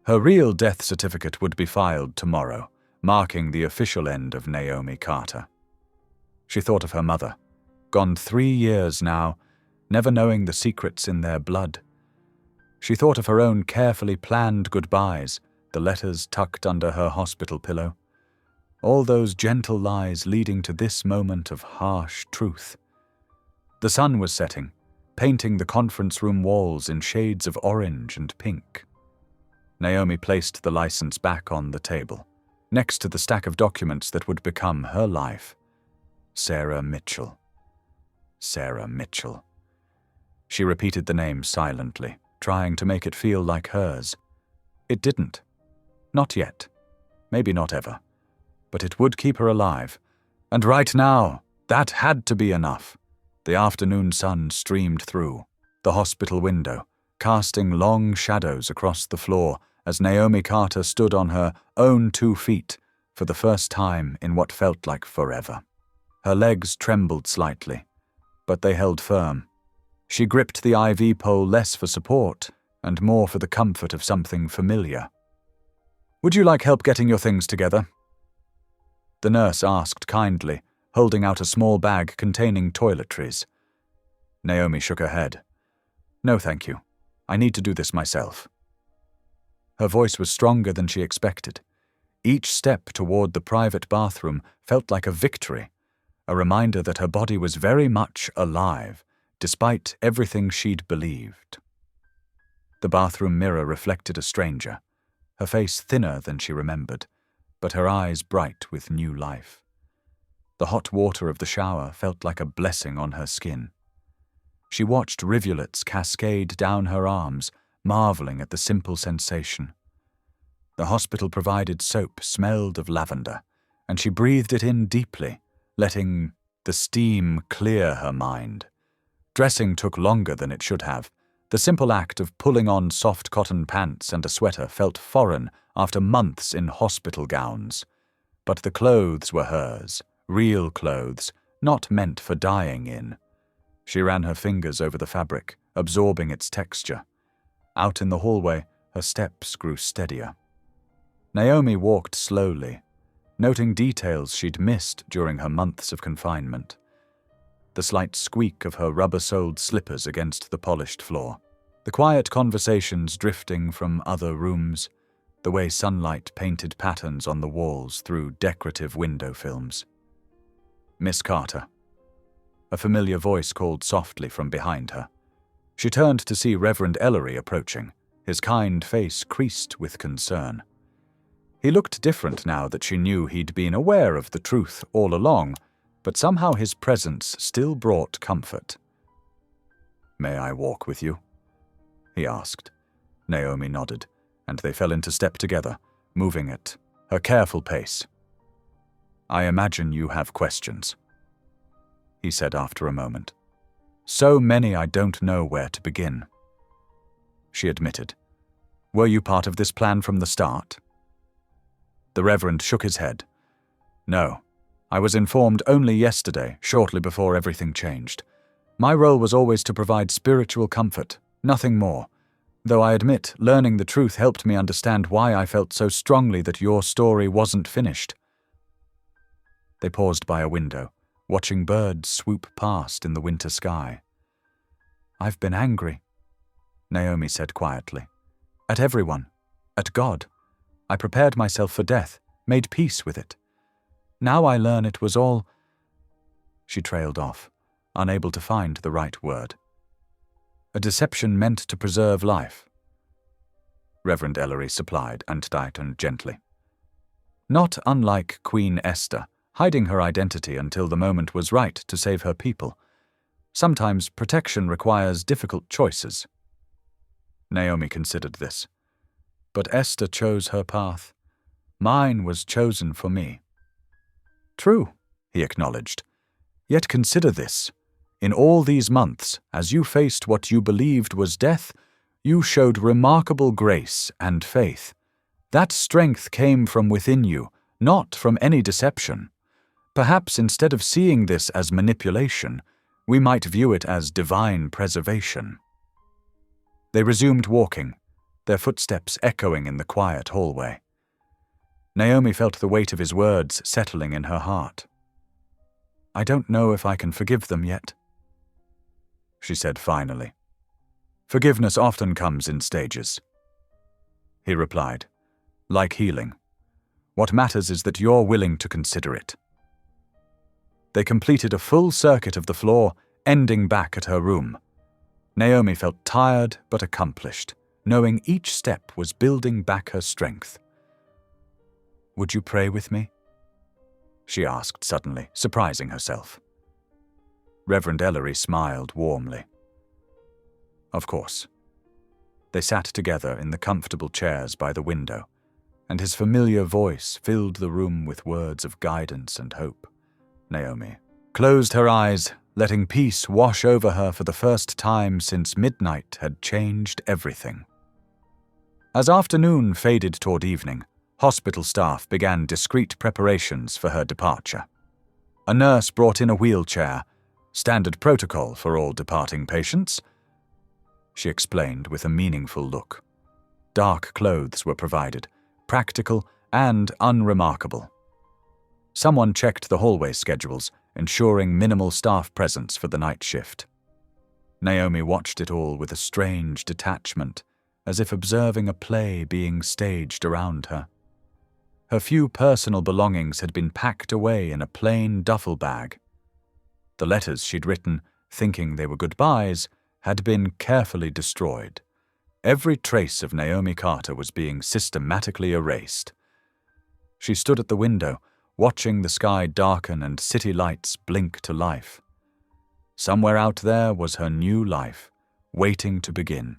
Speaker 1: Her real death certificate would be filed tomorrow, marking the official end of Naomi Carter. She thought of her mother, gone 3 years now, never knowing the secrets in their blood. She thought of her own carefully planned goodbyes, the letters tucked under her hospital pillow. All those gentle lies leading to this moment of harsh truth. The sun was setting, painting the conference room walls in shades of orange and pink. Naomi placed the license back on the table, next to the stack of documents that would become her life. Sarah Mitchell. Sarah Mitchell. She repeated the name silently, trying to make it feel like hers. It didn't. Not yet. Maybe not ever. But it would keep her alive. And right now, that had to be enough. The afternoon sun streamed through the hospital window, casting long shadows across the floor as Naomi Carter stood on her own 2 feet for the first time in what felt like forever. Her legs trembled slightly, but they held firm. She gripped the IV pole less for support and more for the comfort of something familiar. Would you like help getting your things together? The nurse asked kindly, holding out a small bag containing toiletries. Naomi shook her head. No, thank you. I need to do this myself. Her voice was stronger than she expected. Each step toward the private bathroom felt like a victory, a reminder that her body was very much alive, despite everything she'd believed. The bathroom mirror reflected a stranger, her face thinner than she remembered, but her eyes bright with new life. The hot water of the shower felt like a blessing on her skin. She watched rivulets cascade down her arms, marveling at the simple sensation. The hospital-provided soap smelled of lavender, and she breathed it in deeply, letting the steam clear her mind. Dressing took longer than it should have. The simple act of pulling on soft cotton pants and a sweater felt foreign after months in hospital gowns. But the clothes were hers, real clothes, not meant for dying in. She ran her fingers over the fabric, absorbing its texture. Out in the hallway, her steps grew steadier. Naomi walked slowly, noting details she'd missed during her months of confinement. The slight squeak of her rubber-soled slippers against the polished floor, the quiet conversations drifting from other rooms, the way sunlight painted patterns on the walls through decorative window films. Miss Carter. A familiar voice called softly from behind her. She turned to see Reverend Ellery approaching, his kind face creased with concern. He looked different now that she knew he'd been aware of the truth all along, but somehow his presence still brought comfort. "May I walk with you?" he asked. Naomi nodded, and they fell into step together, moving at her careful pace. "I imagine you have questions," he said after a moment. "So many I don't know where to begin." She admitted. "Were you part of this plan from the start?" The Reverend shook his head. "No. I was informed only yesterday, shortly before everything changed. My role was always to provide spiritual comfort, nothing more, though I admit learning the truth helped me understand why I felt so strongly that your story wasn't finished." They paused by a window, watching birds swoop past in the winter sky. "I've been angry," Naomi said quietly. "At everyone. At God. I prepared myself for death, made peace with it. Now I learn it was all—" She trailed off, unable to find the right word. "A deception meant to preserve life," Reverend Ellery supplied and tightened gently. "Not unlike Queen Esther, hiding her identity until the moment was right to save her people. Sometimes protection requires difficult choices." Naomi considered this. "But Esther chose her path. Mine was chosen for me." "True," he acknowledged. "Yet consider this. In all these months, as you faced what you believed was death, you showed remarkable grace and faith. That strength came from within you, not from any deception. Perhaps instead of seeing this as manipulation, we might view it as divine preservation." They resumed walking, their footsteps echoing in the quiet hallway. Naomi felt the weight of his words settling in her heart. "I don't know if I can forgive them yet," she said finally. "Forgiveness often comes in stages," he replied. "Like healing. What matters is that you're willing to consider it." They completed a full circuit of the floor, ending back at her room. Naomi felt tired but accomplished, knowing each step was building back her strength. "Would you pray with me?" she asked suddenly, surprising herself. Reverend Ellery smiled warmly. "Of course." They sat together in the comfortable chairs by the window, and his familiar voice filled the room with words of guidance and hope. Naomi closed her eyes, letting peace wash over her for the first time since midnight had changed everything. As afternoon faded toward evening, hospital staff began discreet preparations for her departure. A nurse brought in a wheelchair, standard protocol for all departing patients, she explained with a meaningful look. Dark clothes were provided, practical and unremarkable. Someone checked the hallway schedules, ensuring minimal staff presence for the night shift. Naomi watched it all with a strange detachment, as if observing a play being staged around her. Her few personal belongings had been packed away in a plain duffel bag. The letters she'd written, thinking they were goodbyes, had been carefully destroyed. Every trace of Naomi Carter was being systematically erased. She stood at the window, watching the sky darken and city lights blink to life. Somewhere out there was her new life, waiting to begin.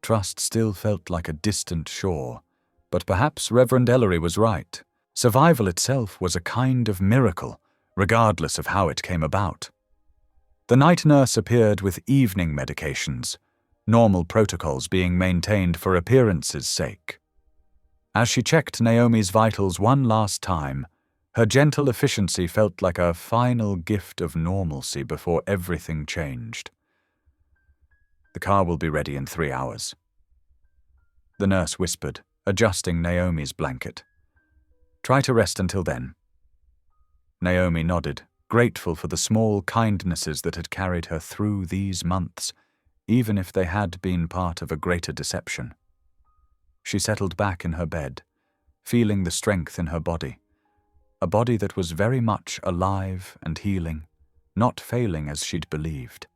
Speaker 1: Trust still felt like a distant shore, but perhaps Reverend Ellery was right. Survival itself was a kind of miracle, regardless of how it came about. The night nurse appeared with evening medications, normal protocols being maintained for appearance's sake. As she checked Naomi's vitals one last time, her gentle efficiency felt like a final gift of normalcy before everything changed. "The car will be ready in 3 hours," the nurse whispered, adjusting Naomi's blanket. "Try to rest until then." Naomi nodded, grateful for the small kindnesses that had carried her through these months, even if they had been part of a greater deception. She settled back in her bed, feeling the strength in her body, a body that was very much alive and healing, not failing as she'd believed.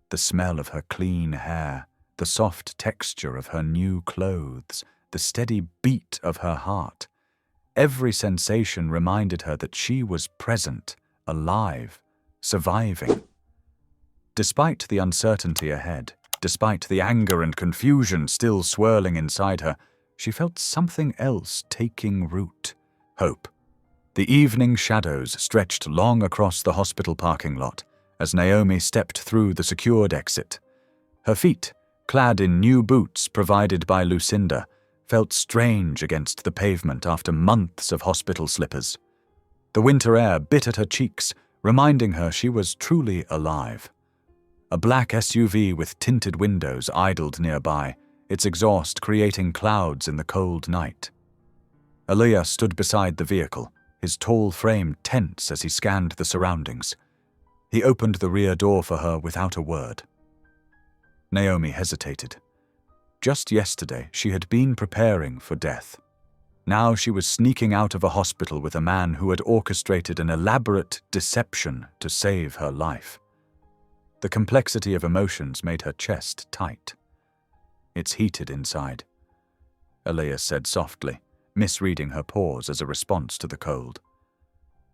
Speaker 1: The smell of her clean hair, the soft texture of her new clothes, the steady beat of her heart. Every sensation reminded her that she was present, alive, surviving. Despite the uncertainty ahead, despite the anger and confusion still swirling inside her, she felt something else taking root. Hope. The evening shadows stretched long across the hospital parking lot as Naomi stepped through the secured exit. Her feet, clad in new boots provided by Lucinda, felt strange against the pavement after months of hospital slippers. The winter air bit at her cheeks, reminding her she was truly alive. A black SUV with tinted windows idled nearby, its exhaust creating clouds in the cold night. Aaliyah stood beside the vehicle, his tall frame tense as he scanned the surroundings. He opened the rear door for her without a word. Naomi hesitated. Just yesterday, she had been preparing for death. Now she was sneaking out of a hospital with a man who had orchestrated an elaborate deception to save her life. The complexity of emotions made her chest tight. "It's heated inside," Aaliyah said softly, misreading her pause as a response to the cold.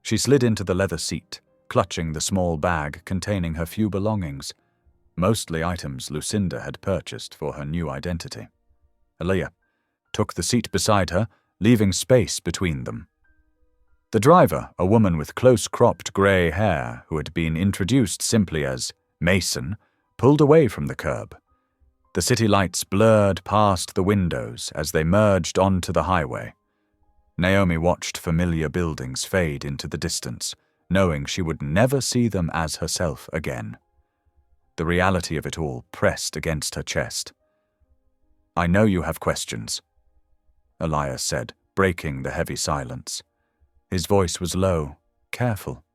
Speaker 1: She slid into the leather seat, clutching the small bag containing her few belongings, mostly items Lucinda had purchased for her new identity. Aaliyah took the seat beside her, leaving space between them. The driver, a woman with close-cropped grey hair who had been introduced simply as Mason, pulled away from the curb. The city lights blurred past the windows as they merged onto the highway. Naomi watched familiar buildings fade into the distance, knowing she would never see them as herself again. The reality of it all pressed against her chest. "I know you have questions," Elias said, breaking the heavy silence. His voice was low, careful.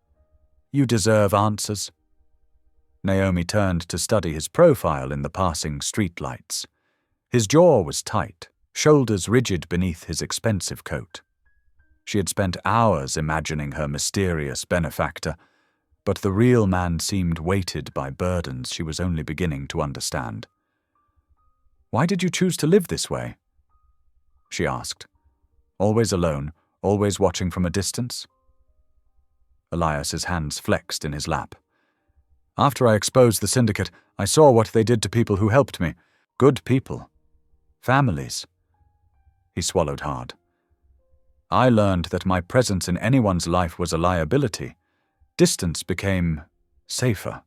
Speaker 1: "You deserve answers." Naomi turned to study his profile in the passing streetlights. His jaw was tight, shoulders rigid beneath his expensive coat. She had spent hours imagining her mysterious benefactor, but the real man seemed weighted by burdens she was only beginning to understand. "Why did you choose to live this way?" she asked. "Always alone, always watching from a distance?" Elias's hands flexed in his lap. "After I exposed the syndicate, I saw what they did to people who helped me. Good people. Families." He swallowed hard. "I learned that my presence in anyone's life was a liability. Distance became safer."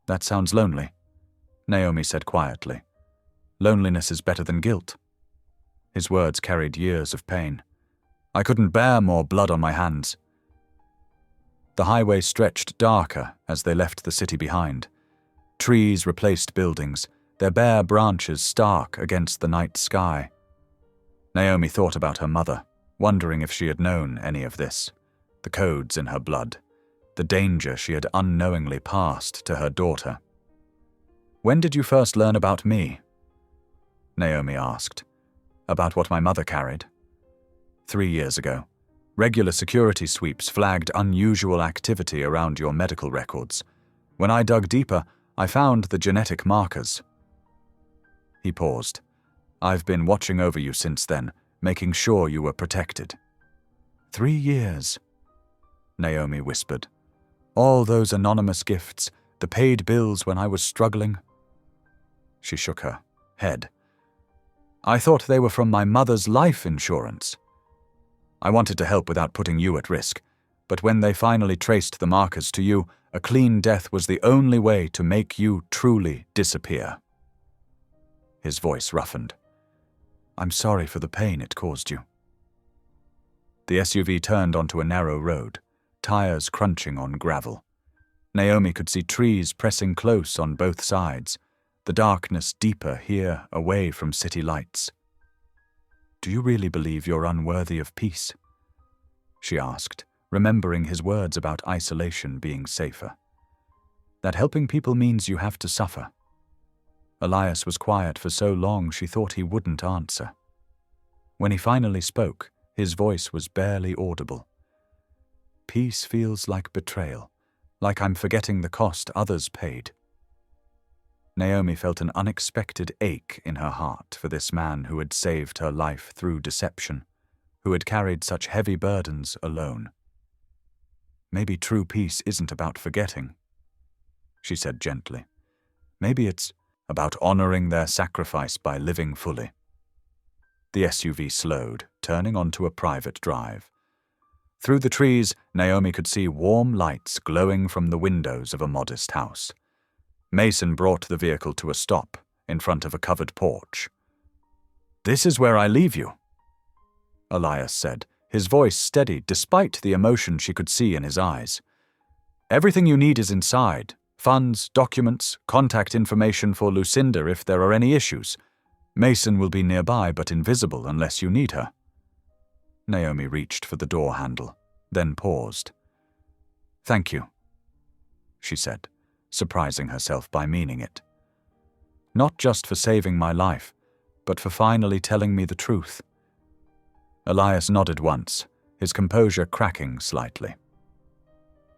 Speaker 1: "That sounds lonely," Naomi said quietly. "Loneliness is better than guilt." His words carried years of pain. "I couldn't bear more blood on my hands." The highway stretched darker as they left the city behind. Trees replaced buildings, their bare branches stark against the night sky. Naomi thought about her mother, wondering if she had known any of this, the codes in her blood, the danger she had unknowingly passed to her daughter. "When did you first learn about me?" Naomi asked. "About what my mother carried?" 3 years ago. Regular security sweeps flagged unusual activity around your medical records. When I dug deeper, I found the genetic markers." He paused. "I've been watching over you since then, making sure you were protected." 3 years, Naomi whispered. "All those anonymous gifts, the paid bills when I was struggling." She shook her head. "I thought they were from my mother's life insurance. I wanted to help without putting you at risk, but when they finally traced the markers to you, a clean death was the only way to make you truly disappear." His voice roughened. "I'm sorry for the pain it caused you." The SUV turned onto a narrow road, tires crunching on gravel. Naomi could see trees pressing close on both sides, the darkness deeper here away from city lights. "Do you really believe you're unworthy of peace?" she asked, remembering his words about isolation being safer. "That helping people means you have to suffer." Elias was quiet for so long she thought he wouldn't answer. When he finally spoke, his voice was barely audible. "Peace feels like betrayal, like I'm forgetting the cost others paid. Naomi felt an unexpected ache in her heart for this man who had saved her life through deception, who had carried such heavy burdens alone. Maybe true peace isn't about forgetting, she said gently. Maybe it's about honoring their sacrifice by living fully. The SUV slowed, turning onto a private drive. Through the trees, Naomi could see warm lights glowing from the windows of a modest house. Mason brought the vehicle to a stop in front of a covered porch. "This is where I leave you," Elias said, his voice steady despite the emotion she could see in his eyes. "Everything you need is inside. Funds, documents, contact information for Lucinda if there are any issues. Mason will be nearby but invisible unless you need her." Naomi reached for the door handle, then paused. "Thank you," she said, surprising herself by meaning it. "Not just for saving my life, but for finally telling me the truth." Elias nodded once, his composure cracking slightly.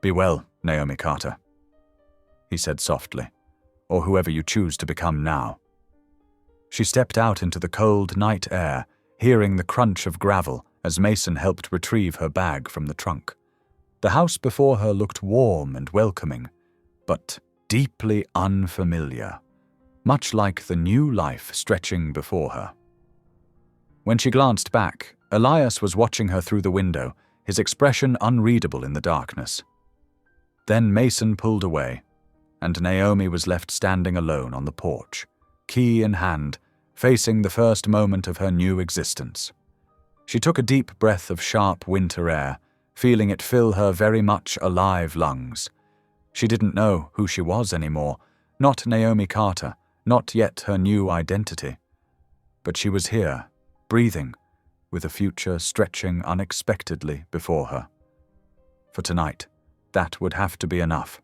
Speaker 1: "Be well, Naomi Carter," he said softly, "or whoever you choose to become now." She stepped out into the cold night air, hearing the crunch of gravel as Mason helped retrieve her bag from the trunk. The house before her looked warm and welcoming, but deeply unfamiliar, much like the new life stretching before her. When she glanced back, Elias was watching her through the window, his expression unreadable in the darkness. Then Mason pulled away, and Naomi was left standing alone on the porch, key in hand, facing the first moment of her new existence. She took a deep breath of sharp winter air, feeling it fill her very much alive lungs. She didn't know who she was anymore, not Naomi Carter, not yet her new identity. But she was here, breathing, with a future stretching unexpectedly before her. For tonight, that would have to be enough.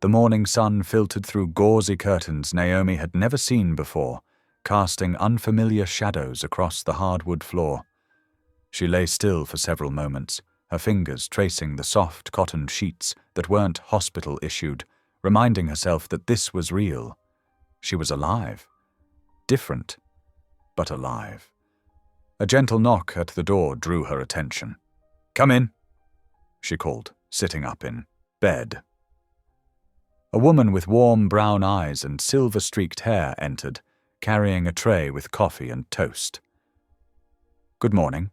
Speaker 1: The morning sun filtered through gauzy curtains Naomi had never seen before, casting unfamiliar shadows across the hardwood floor. She lay still for several moments, her fingers tracing the soft cotton sheets that weren't hospital-issued, reminding herself that this was real. She was alive. Different, but alive. A gentle knock at the door drew her attention. "Come in," she called, sitting up in bed. A woman with warm brown eyes and silver-streaked hair entered, carrying a tray with coffee and toast. "Good morning,"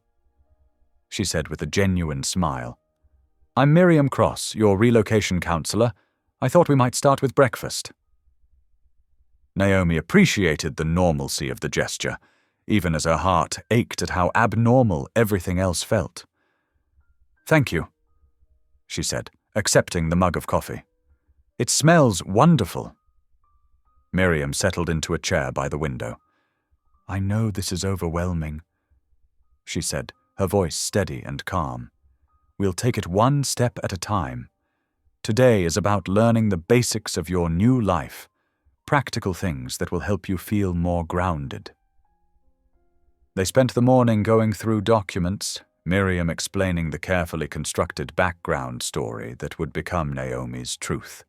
Speaker 1: she said with a genuine smile. "I'm Miriam Cross, your relocation counselor. I thought we might start with breakfast." Naomi appreciated the normalcy of the gesture, even as her heart ached at how abnormal everything else felt. "Thank you," she said, accepting the mug of coffee. "It smells wonderful." Miriam settled into a chair by the window. "I know this is overwhelming," she said, her voice steady and calm. "We'll take it one step at a time. Today is about learning the basics of your new life, practical things that will help you feel more grounded." They spent the morning going through documents, Miriam explaining the carefully constructed background story that would become Naomi's truth.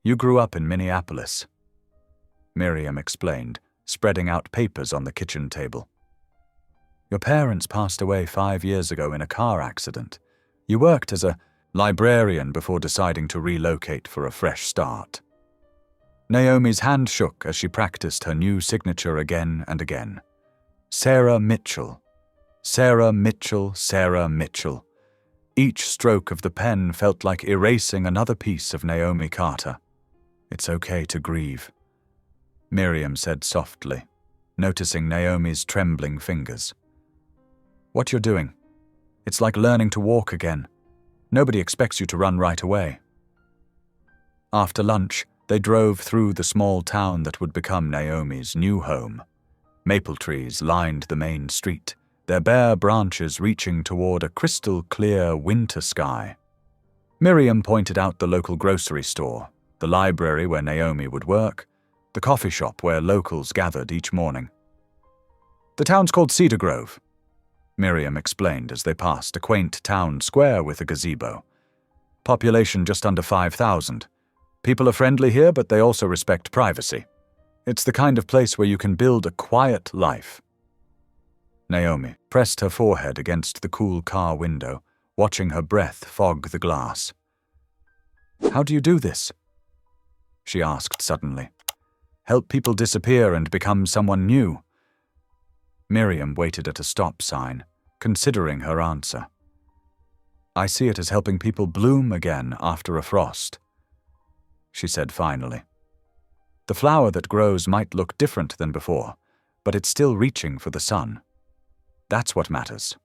Speaker 1: "You grew up in Minneapolis," Miriam explained, spreading out papers on the kitchen table. "Your parents passed away 5 years ago in a car accident. You worked as a librarian before deciding to relocate for a fresh start." Naomi's hand shook as she practiced her new signature again and again. Sarah Mitchell. Sarah Mitchell, Sarah Mitchell. Each stroke of the pen felt like erasing another piece of Naomi Carter. "It's okay to grieve," Miriam said softly, noticing Naomi's trembling fingers. "What you're doing, it's like learning to walk again. Nobody expects you to run right away." After lunch, they drove through the small town that would become Naomi's new home. Maple trees lined the main street, their bare branches reaching toward a crystal-clear winter sky. Miriam pointed out the local grocery store, the library where Naomi would work, the coffee shop where locals gathered each morning. "The town's called Cedar Grove," Miriam explained as they passed a quaint town square with a gazebo. Population just under 5,000. People are friendly here, but they also respect privacy. It's the kind of place where you can build a quiet life. Naomi pressed her forehead against the cool car window, watching her breath fog the glass. "How do you do this?" she asked suddenly. "Help people disappear and become someone new?" Miriam waited at a stop sign, considering her answer. "I see it as helping people bloom again after a frost," she said finally. "The flower that grows might look different than before, but it's still reaching for the sun. That's what matters."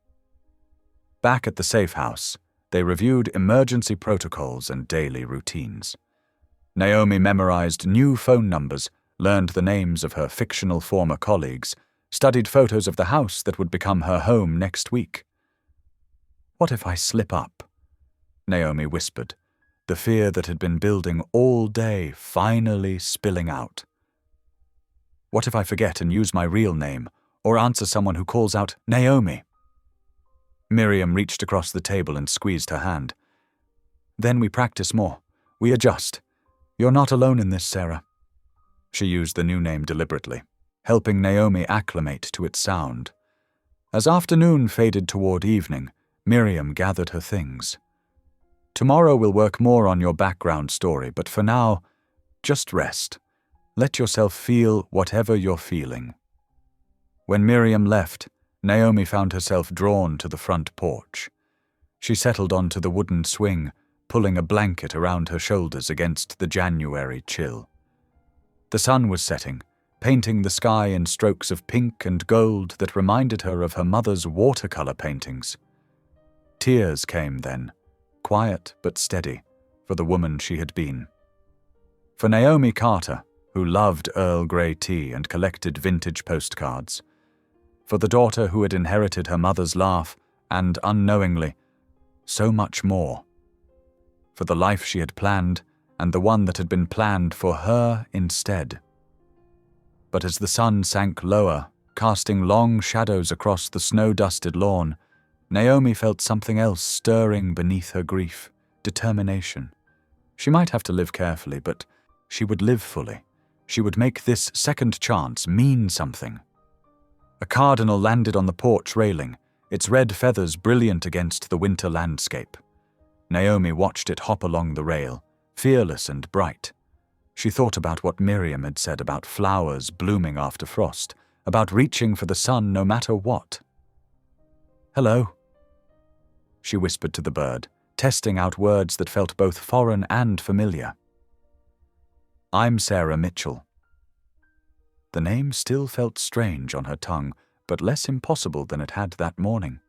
Speaker 1: Back at the safe house, they reviewed emergency protocols and daily routines. Naomi memorized new phone numbers, learned the names of her fictional former colleagues, studied photos of the house that would become her home next week. "What if I slip up?" Naomi whispered, the fear that had been building all day finally spilling out. "What if I forget and use my real name, or answer someone who calls out, 'Naomi'?" Miriam reached across the table and squeezed her hand. "Then we practice more. We adjust. You're not alone in this, Sarah." She used the new name deliberately, helping Naomi acclimate to its sound. As afternoon faded toward evening, Miriam gathered her things. "Tomorrow we'll work more on your background story, but for now, just rest. Let yourself feel whatever you're feeling." When Miriam left, Naomi found herself drawn to the front porch. She settled onto the wooden swing, pulling a blanket around her shoulders against the January chill. The sun was setting, painting the sky in strokes of pink and gold that reminded her of her mother's watercolor paintings. Tears came then, quiet but steady, for the woman she had been. For Naomi Carter, who loved Earl Grey tea and collected vintage postcards. For the daughter who had inherited her mother's laugh and, unknowingly, so much more. For the life she had planned and the one that had been planned for her instead. But as the sun sank lower, casting long shadows across the snow-dusted lawn, Naomi felt something else stirring beneath her grief, determination. She might have to live carefully, but she would live fully. She would make this second chance mean something. A cardinal landed on the porch railing, its red feathers brilliant against the winter landscape. Naomi watched it hop along the rail, fearless and bright. She thought about what Miriam had said about flowers blooming after frost, about reaching for the sun no matter what. "Hello," she whispered to the bird, testing out words that felt both foreign and familiar. "I'm Sarah Mitchell." The name still felt strange on her tongue, but less impossible than it had that morning.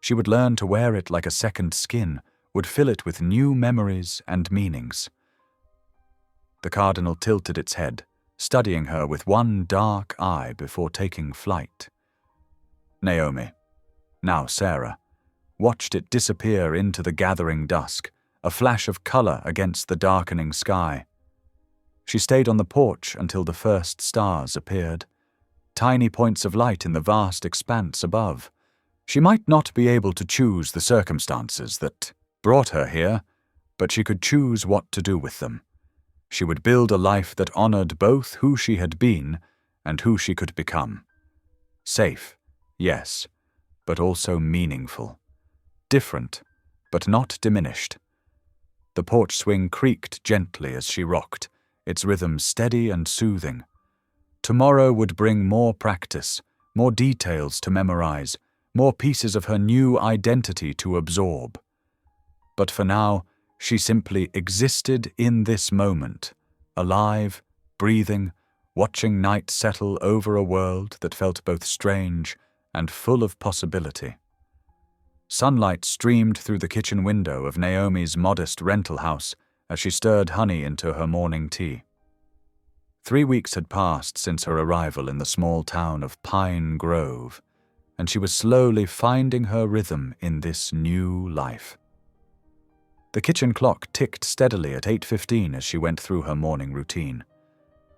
Speaker 1: She would learn to wear it like a second skin, would fill it with new memories and meanings. The cardinal tilted its head, studying her with one dark eye before taking flight. Naomi, now Sarah, watched it disappear into the gathering dusk, a flash of color against the darkening sky. She stayed on the porch until the first stars appeared, tiny points of light in the vast expanse above. She might not be able to choose the circumstances that brought her here, but she could choose what to do with them. She would build a life that honored both who she had been and who she could become. Safe, yes, but also meaningful. Different, but not diminished. The porch swing creaked gently as she rocked, its rhythm steady and soothing. Tomorrow would bring more practice, more details to memorize, more pieces of her new identity to absorb. But for now, she simply existed in this moment, alive, breathing, watching night settle over a world that felt both strange and full of possibility. Sunlight streamed through the kitchen window of Naomi's modest rental house as she stirred honey into her morning tea. 3 weeks had passed since her arrival in the small town of Pine Grove, and she was slowly finding her rhythm in this new life. The kitchen clock ticked steadily at 8:15 as she went through her morning routine.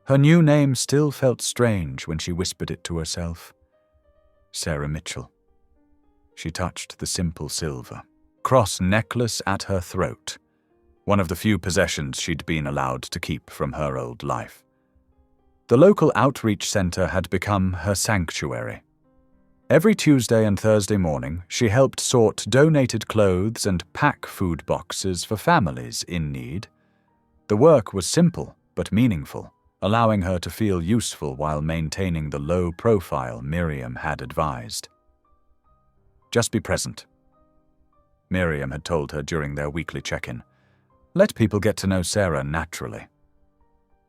Speaker 1: Her new name still felt strange when she whispered it to herself. Sarah Mitchell. She touched the simple silver cross necklace at her throat. one of the few possessions she'd been allowed to keep from her old life. The local outreach center had become her sanctuary. Every Tuesday and Thursday morning, she helped sort donated clothes and pack food boxes for families in need. The work was simple but meaningful, allowing her to feel useful while maintaining the low profile Miriam had advised. Just be present, Miriam had told her during their weekly check-in. Let people get to know Sarah naturally.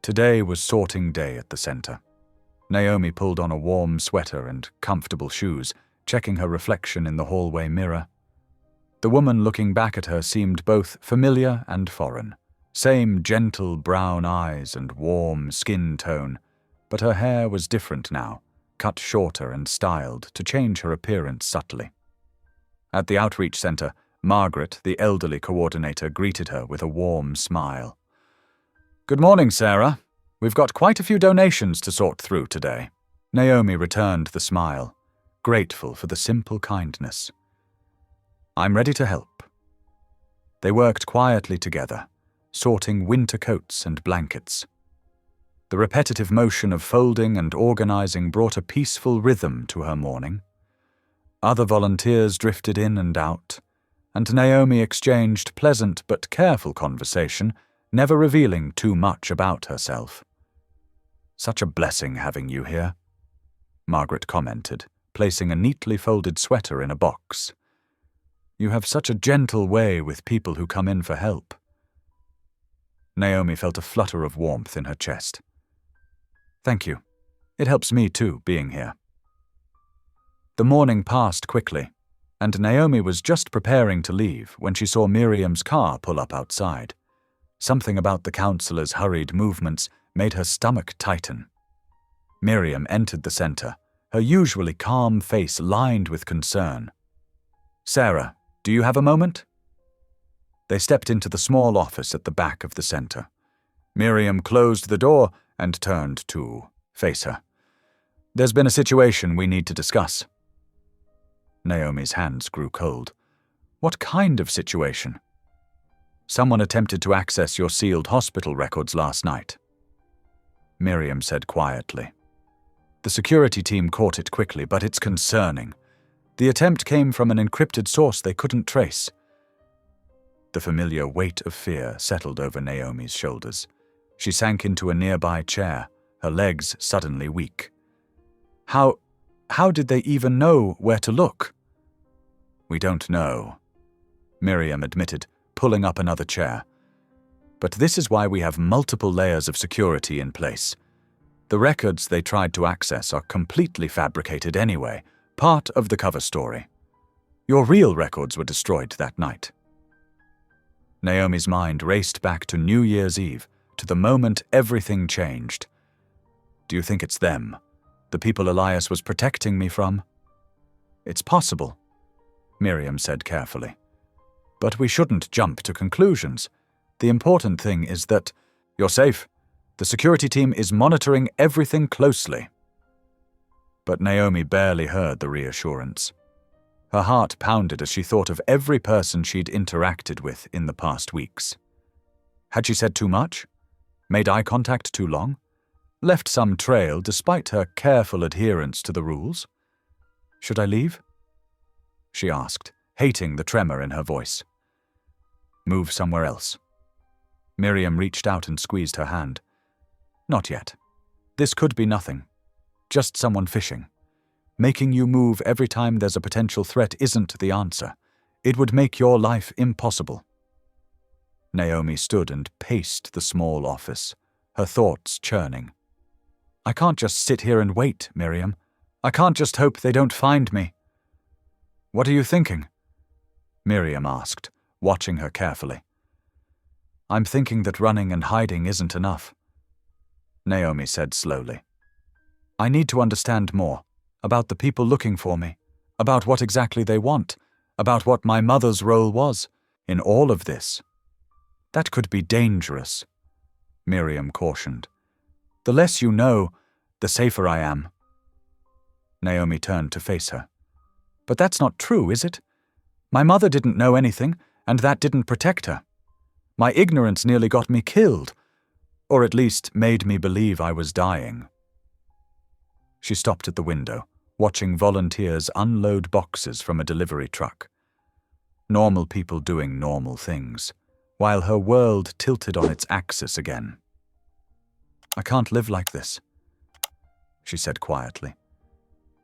Speaker 1: Today was sorting day at the center. Naomi pulled on a warm sweater and comfortable shoes, checking her reflection in the hallway mirror. The woman looking back at her seemed both familiar and foreign. Same gentle brown eyes and warm skin tone, but her hair was different now, cut shorter and styled to change her appearance subtly. At the outreach center, Margaret, the elderly coordinator, greeted her with a warm smile. "Good morning, Sarah. We've got quite a few donations to sort through today." Naomi returned the smile, grateful for the simple kindness. "I'm ready to help." They worked quietly together, sorting winter coats and blankets. The repetitive motion of folding and organizing brought a peaceful rhythm to her morning. Other volunteers drifted in and out, and Naomi exchanged pleasant but careful conversation, never revealing too much about herself. "Such a blessing having you here," Margaret commented, placing a neatly folded sweater in a box. "You have such a gentle way with people who come in for help." Naomi felt a flutter of warmth in her chest. "Thank you. It helps me too, being here." The morning passed quickly, and Naomi was just preparing to leave when she saw Miriam's car pull up outside. Something about the counselor's hurried movements made her stomach tighten. Miriam entered the center, her usually calm face lined with concern. "Sarah, do you have a moment?" They stepped into the small office at the back of the center. Miriam closed the door and turned to face her. "There's been a situation we need to discuss." Naomi's hands grew cold. "What kind of situation?" "Someone attempted to access your sealed hospital records last night," Miriam said quietly. "The security team caught it quickly, but it's concerning. The attempt came from an encrypted source they couldn't trace." The familiar weight of fear settled over Naomi's shoulders. She sank into a nearby chair, her legs suddenly weak. How did they even know where to look?" "We don't know," Miriam admitted, pulling up another chair. "But this is why we have multiple layers of security in place. The records they tried to access are completely fabricated anyway, part of the cover story. Your real records were destroyed that night." Naomi's mind raced back to New Year's Eve, to the moment everything changed. "Do you think it's them? The people Elias was protecting me from?" "It's possible," Miriam said carefully. "But we shouldn't jump to conclusions. The important thing is that you're safe. The security team is monitoring everything closely." But Naomi barely heard the reassurance. Her heart pounded as she thought of every person she'd interacted with in the past weeks. Had she said too much? Made eye contact too long? Left some trail despite her careful adherence to the rules? "Should I leave?" she asked, hating the tremor in her voice. "Move somewhere else." Miriam reached out and squeezed her hand. "Not yet. This could be nothing. Just someone fishing. Making you move every time there's a potential threat isn't the answer. It would make your life impossible." Naomi stood and paced the small office, her thoughts churning. "I can't just sit here and wait, Miriam. I can't just hope they don't find me." "What are you thinking?" Miriam asked, watching her carefully. "I'm thinking that running and hiding isn't enough," Naomi said slowly. "I need to understand more about the people looking for me, about what exactly they want, about what my mother's role was in all of this." "That could be dangerous," Miriam cautioned. "The less you know, the safer I am." Naomi turned to face her. "But that's not true, is it? My mother didn't know anything, and that didn't protect her. My ignorance nearly got me killed, or at least made me believe I was dying. She stopped at the window, watching volunteers unload boxes from a delivery truck. Normal people doing normal things, while her world tilted on its axis again. "I can't live like this," she said quietly.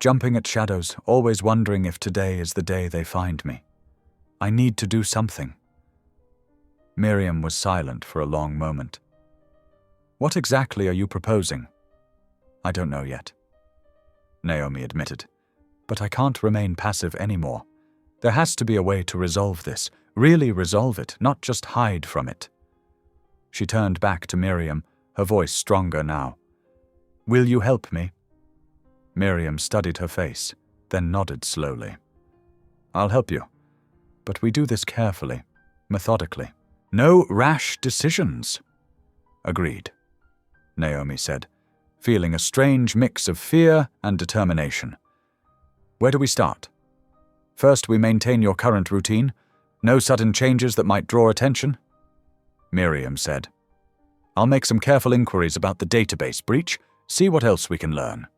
Speaker 1: "Jumping at shadows, always wondering if today is the day they find me. I need to do something." Miriam was silent for a long moment. "What exactly are you proposing?" "I don't know yet," Naomi admitted. "But I can't remain passive anymore. There has to be a way to resolve this, really resolve it, not just hide from it." She turned back to Miriam, her voice stronger now. "Will you help me?" Miriam studied her face, then nodded slowly. "I'll help you. But we do this carefully, methodically. No rash decisions." "Agreed," Naomi said, feeling a strange mix of fear and determination. "Where do we start? First, we maintain your current routine. No sudden changes that might draw attention?" Miriam said. "I'll make some careful inquiries about the database breach, see what else we can learn."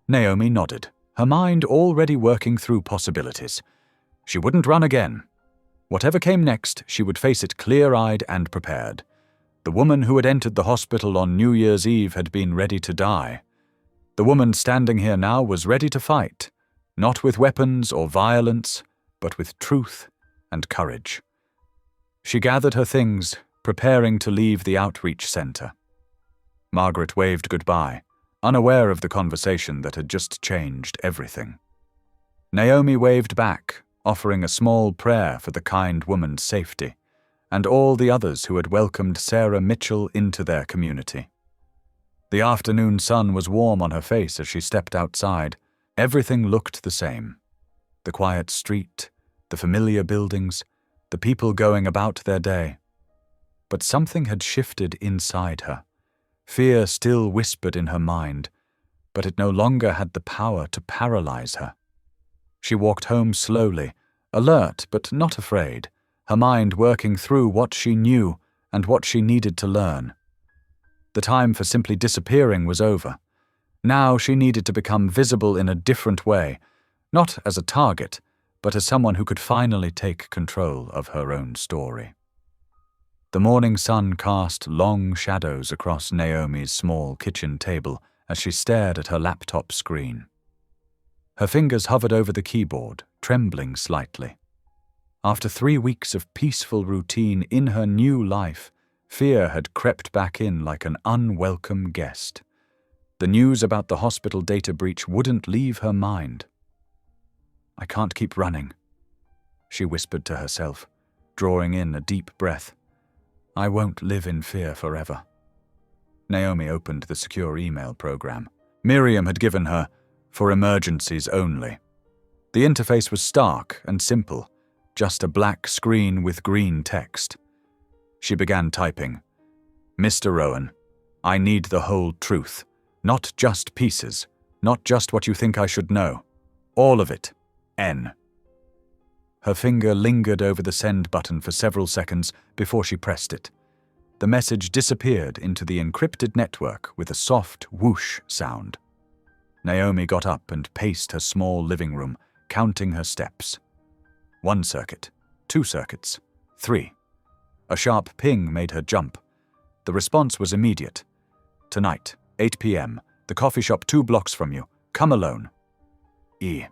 Speaker 1: Naomi nodded, her mind already working through possibilities. She wouldn't run again. Whatever came next, she would face it clear-eyed and prepared. The woman who had entered the hospital on New Year's Eve had been ready to die. The woman standing here now was ready to fight, not with weapons or violence, but with truth and courage. She gathered her things, preparing to leave the outreach center. Margaret waved goodbye, unaware of the conversation that had just changed everything. Naomi waved back, offering a small prayer for the kind woman's safety, and all the others who had welcomed Sarah Mitchell into their community. The afternoon sun was warm on her face as she stepped outside. Everything looked the same. The quiet street, the familiar buildings, the people going about their day. But something had shifted inside her. Fear still whispered in her mind, but it no longer had the power to paralyze her. She walked home slowly, alert but not afraid, her mind working through what she knew and what she needed to learn. The time for simply disappearing was over. Now she needed to become visible in a different way, not as a target, but as someone who could finally take control of her own story. The morning sun cast long shadows across Naomi's small kitchen table as she stared at her laptop screen. Her fingers hovered over the keyboard, trembling slightly. After 3 weeks of peaceful routine in her new life, fear had crept back in like an unwelcome guest. The news about the hospital data breach wouldn't leave her mind. "I can't keep running," she whispered to herself, drawing in a deep breath. "I won't live in fear forever." Naomi opened the secure email program Miriam had given her for emergencies only. The interface was stark and simple, just a black screen with green text. She began typing, "Mr. Rowan, I need the whole truth, not just pieces, not just what you think I should know. All of it. N." Her finger lingered over the send button for several seconds before she pressed it. The message disappeared into the encrypted network with a soft whoosh sound. Naomi got up and paced her small living room, counting her steps. 1 circuit, 2 circuits, 3. A sharp ping made her jump. The response was immediate. "Tonight, 8 p.m., the coffee shop 2 blocks from you. Come alone." E.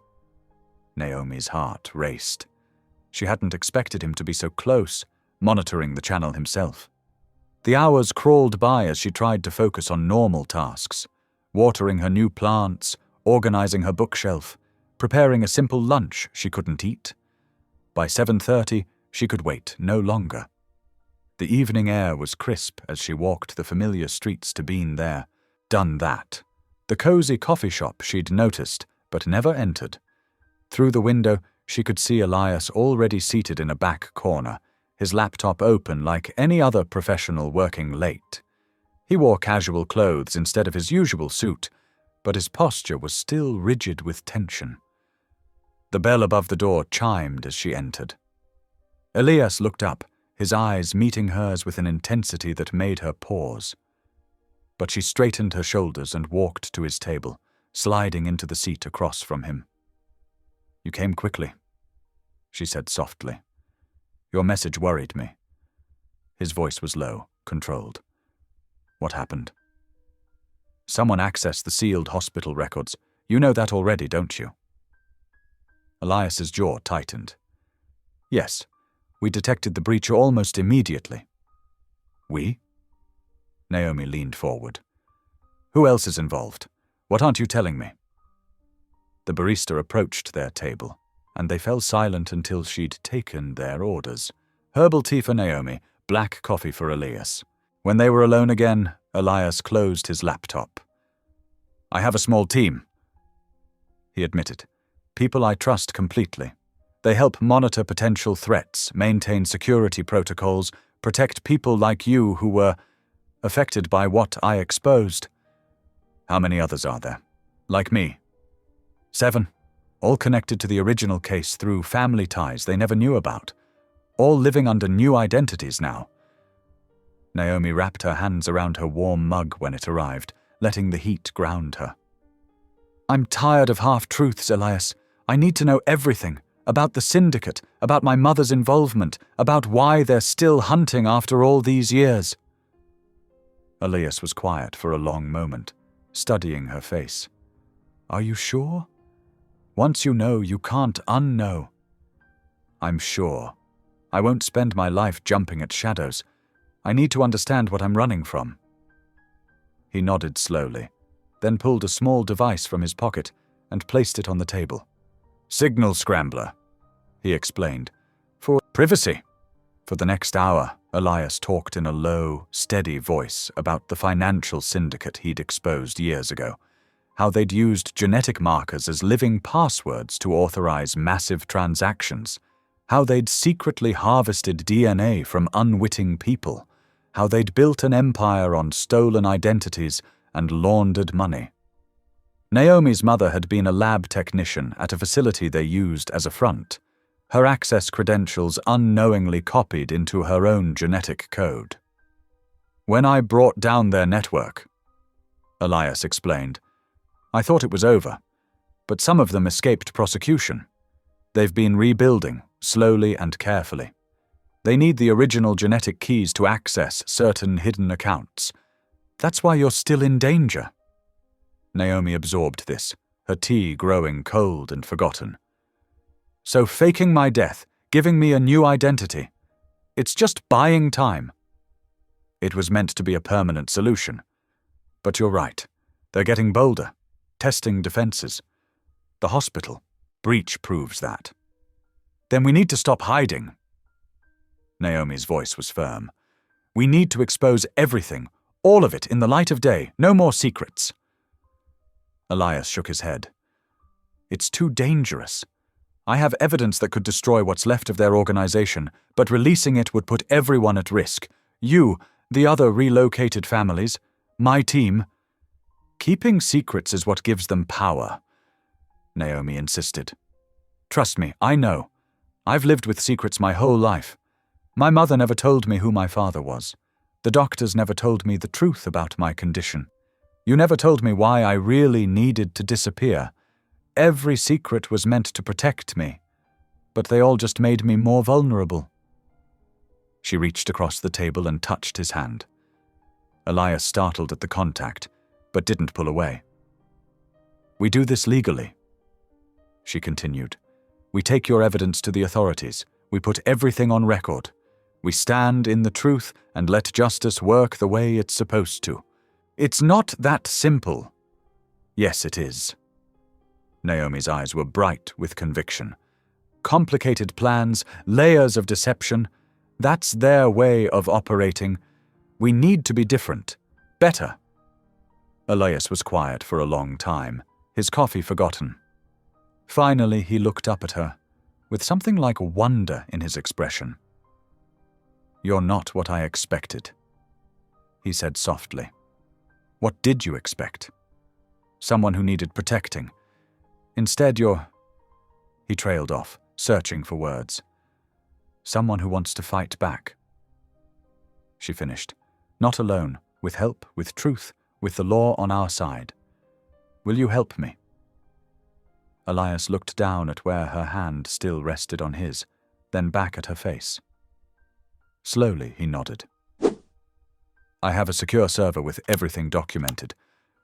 Speaker 1: Naomi's heart raced. She hadn't expected him to be so close, monitoring the channel himself. The hours crawled by as she tried to focus on normal tasks, watering her new plants, organizing her bookshelf, preparing a simple lunch she couldn't eat. By 7:30, she could wait no longer. The evening air was crisp as she walked the familiar streets to Bean there. Done that. The cozy coffee shop she'd noticed, but never entered. Through the window, she could see Elias already seated in a back corner, his laptop open like any other professional working late. He wore casual clothes instead of his usual suit, but his posture was still rigid with tension. The bell above the door chimed as she entered. Elias looked up, his eyes meeting hers with an intensity that made her pause. But she straightened her shoulders and walked to his table, sliding into the seat across from him. "You came quickly," she said softly. "Your message worried me." His voice was low, controlled. "What happened?" "Someone accessed the sealed hospital records. You know that already, don't you?" Elias's jaw tightened. "Yes, we detected the breach almost immediately." "We?" Naomi leaned forward. "Who else is involved? What aren't you telling me?" The barista approached their table, and they fell silent until she'd taken their orders. Herbal tea for Naomi, black coffee for Elias. When they were alone again, Elias closed his laptop. "I have a small team," he admitted. "People I trust completely. They help monitor potential threats, maintain security protocols, protect people like you who were affected by what I exposed." "How many others are there? Like me?" 7, all connected to the original case through family ties they never knew about. All living under new identities now. Naomi wrapped her hands around her warm mug when it arrived, letting the heat ground her. "I'm tired of half-truths, Elias. I need to know everything. About the syndicate, about my mother's involvement, about why they're still hunting after all these years." Elias was quiet for a long moment, studying her face. "Are you sure? Once you know, you can't unknow." "I'm sure. I won't spend my life jumping at shadows. I need to understand what I'm running from." He nodded slowly, then pulled a small device from his pocket and placed it on the table. "Signal scrambler," he explained. "For privacy." For the next hour, Elias talked in a low, steady voice about the financial syndicate he'd exposed years ago, how they'd used genetic markers as living passwords to authorize massive transactions, how they'd secretly harvested DNA from unwitting people, how they'd built an empire on stolen identities and laundered money. Naomi's mother had been a lab technician at a facility they used as a front, her access credentials unknowingly copied into her own genetic code. "When I brought down their network," Elias explained, "I thought it was over, but some of them escaped prosecution. They've been rebuilding, slowly and carefully. They need the original genetic keys to access certain hidden accounts. That's why you're still in danger." Naomi absorbed this, her tea growing cold and forgotten. "So faking my death, giving me a new identity, it's just buying time." "It was meant to be a permanent solution. But you're right. They're getting bolder, testing defenses. The hospital breach proves that." "Then we need to stop hiding." Naomi's voice was firm. "We need to expose everything, all of it in the light of day, no more secrets." Elias shook his head. "It's too dangerous. I have evidence that could destroy what's left of their organization, but releasing it would put everyone at risk. You, the other relocated families, my team. Keeping secrets is what gives them power," Naomi insisted. "Trust me, I know. I've lived with secrets my whole life. My mother never told me who my father was. The doctors never told me the truth about my condition. You never told me why I really needed to disappear. Every secret was meant to protect me, but they all just made me more vulnerable." She reached across the table and touched his hand. Elias startled at the contact, but didn't pull away. "We do this legally," she continued. "We take your evidence to the authorities. We put everything on record. We stand in the truth and let justice work the way it's supposed to. It's not that simple." "Yes, it is." Naomi's eyes were bright with conviction. "Complicated plans, layers of deception. That's their way of operating. We need to be different. Better." Elias was quiet for a long time, his coffee forgotten. Finally, he looked up at her, with something like wonder in his expression. "You're not what I expected," he said softly. "What did you expect? Someone who needed protecting. Instead, you're—" He trailed off, searching for words. "Someone who wants to fight back, she finished. Not alone, with help, with truth, with the law on our side. Will you help me? Elias looked down at where her hand still rested on his, then back at her face. Slowly, he nodded. I have a secure server with everything documented.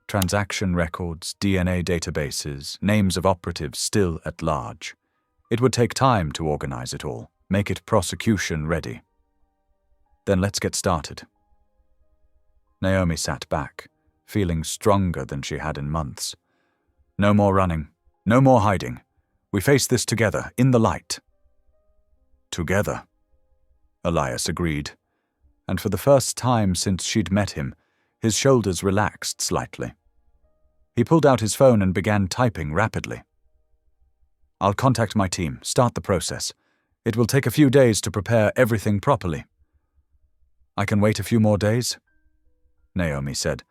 Speaker 1: Transaction records, DNA databases, names of operatives still at large. It would take time to organize it all, make it prosecution ready. Then let's get started. Naomi sat back, feeling stronger than she had in months. No more running, no more hiding. We face this together, in the light. Together, Elias agreed, and for the first time since she'd met him, his shoulders relaxed slightly. He pulled out his phone and began typing rapidly. I'll contact my team, start the process. It will take a few days to prepare everything properly. I can wait a few more days? Naomi said.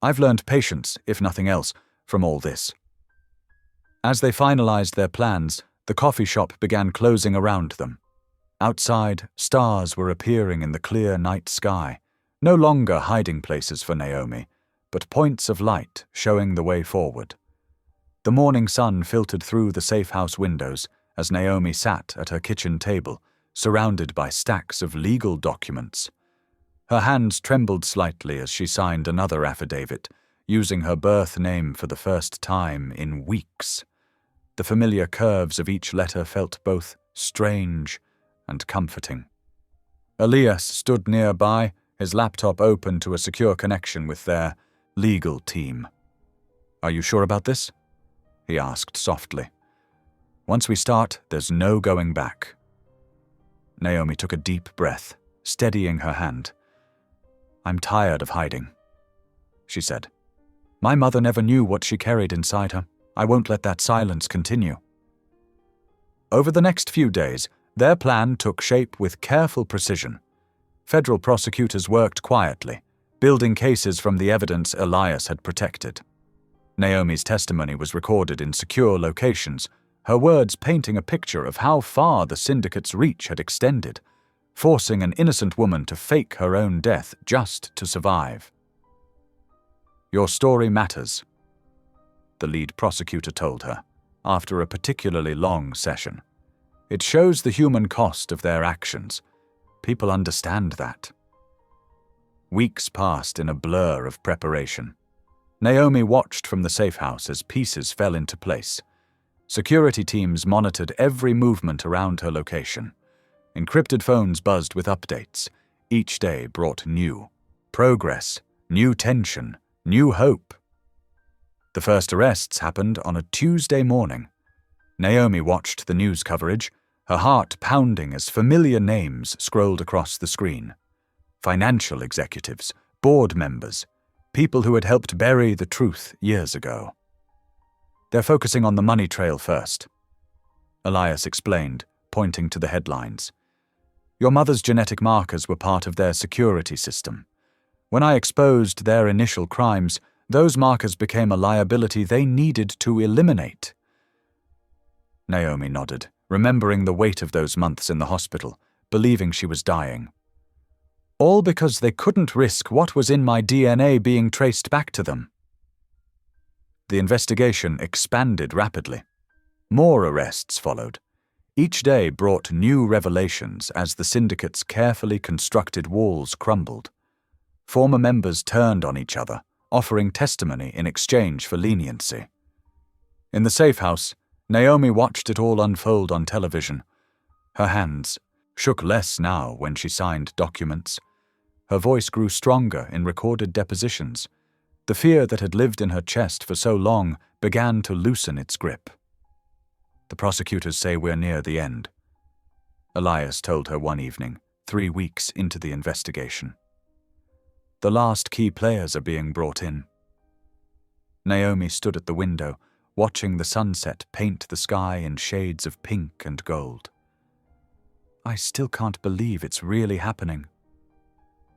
Speaker 1: I've learned patience, if nothing else, from all this. As they finalized their plans, the coffee shop began closing around them. Outside, stars were appearing in the clear night sky, no longer hiding places for Naomi, but points of light showing the way forward. The morning sun filtered through the safe house windows as Naomi sat at her kitchen table, surrounded by stacks of legal documents. Her hands trembled slightly as she signed another affidavit, using her birth name for the first time in weeks. The familiar curves of each letter felt both strange and comforting. Elias stood nearby, his laptop open to a secure connection with their legal team. Are you sure about this? He asked softly. Once we start, there's no going back. Naomi took a deep breath, steadying her hand. I'm tired of hiding, she said. My mother never knew what she carried inside her. I won't let that silence continue. Over the next few days, their plan took shape with careful precision. Federal prosecutors worked quietly, building cases from the evidence Elias had protected. Naomi's testimony was recorded in secure locations, her words painting a picture of how far the syndicate's reach had extended, forcing an innocent woman to fake her own death just to survive. Your story matters, the lead prosecutor told her, after a particularly long session. It shows the human cost of their actions. People understand that. Weeks passed in a blur of preparation. Naomi watched from the safe house as pieces fell into place. Security teams monitored every movement around her location. Encrypted phones buzzed with updates. Each day brought new progress, new tension, new hope. The first arrests happened on a Tuesday morning. Naomi watched the news coverage, her heart pounding as familiar names scrolled across the screen. Financial executives, board members, people who had helped bury the truth years ago. They're focusing on the money trail first, Elias explained, pointing to the headlines. Your mother's genetic markers were part of their security system. When I exposed their initial crimes, those markers became a liability they needed to eliminate. Naomi nodded, remembering the weight of those months in the hospital, believing she was dying. All because they couldn't risk what was in my DNA being traced back to them. The investigation expanded rapidly. More arrests followed. Each day brought new revelations as the syndicate's carefully constructed walls crumbled. Former members turned on each other, offering testimony in exchange for leniency. In the safe house, Naomi watched it all unfold on television. Her hands shook less now when she signed documents. Her voice grew stronger in recorded depositions. The fear that had lived in her chest for so long began to loosen its grip. The prosecutors say we're near the end, Elias told her one evening, 3 weeks into the investigation. The last key players are being brought in. Naomi stood at the window, watching the sunset paint the sky in shades of pink and gold. I still can't believe it's really happening,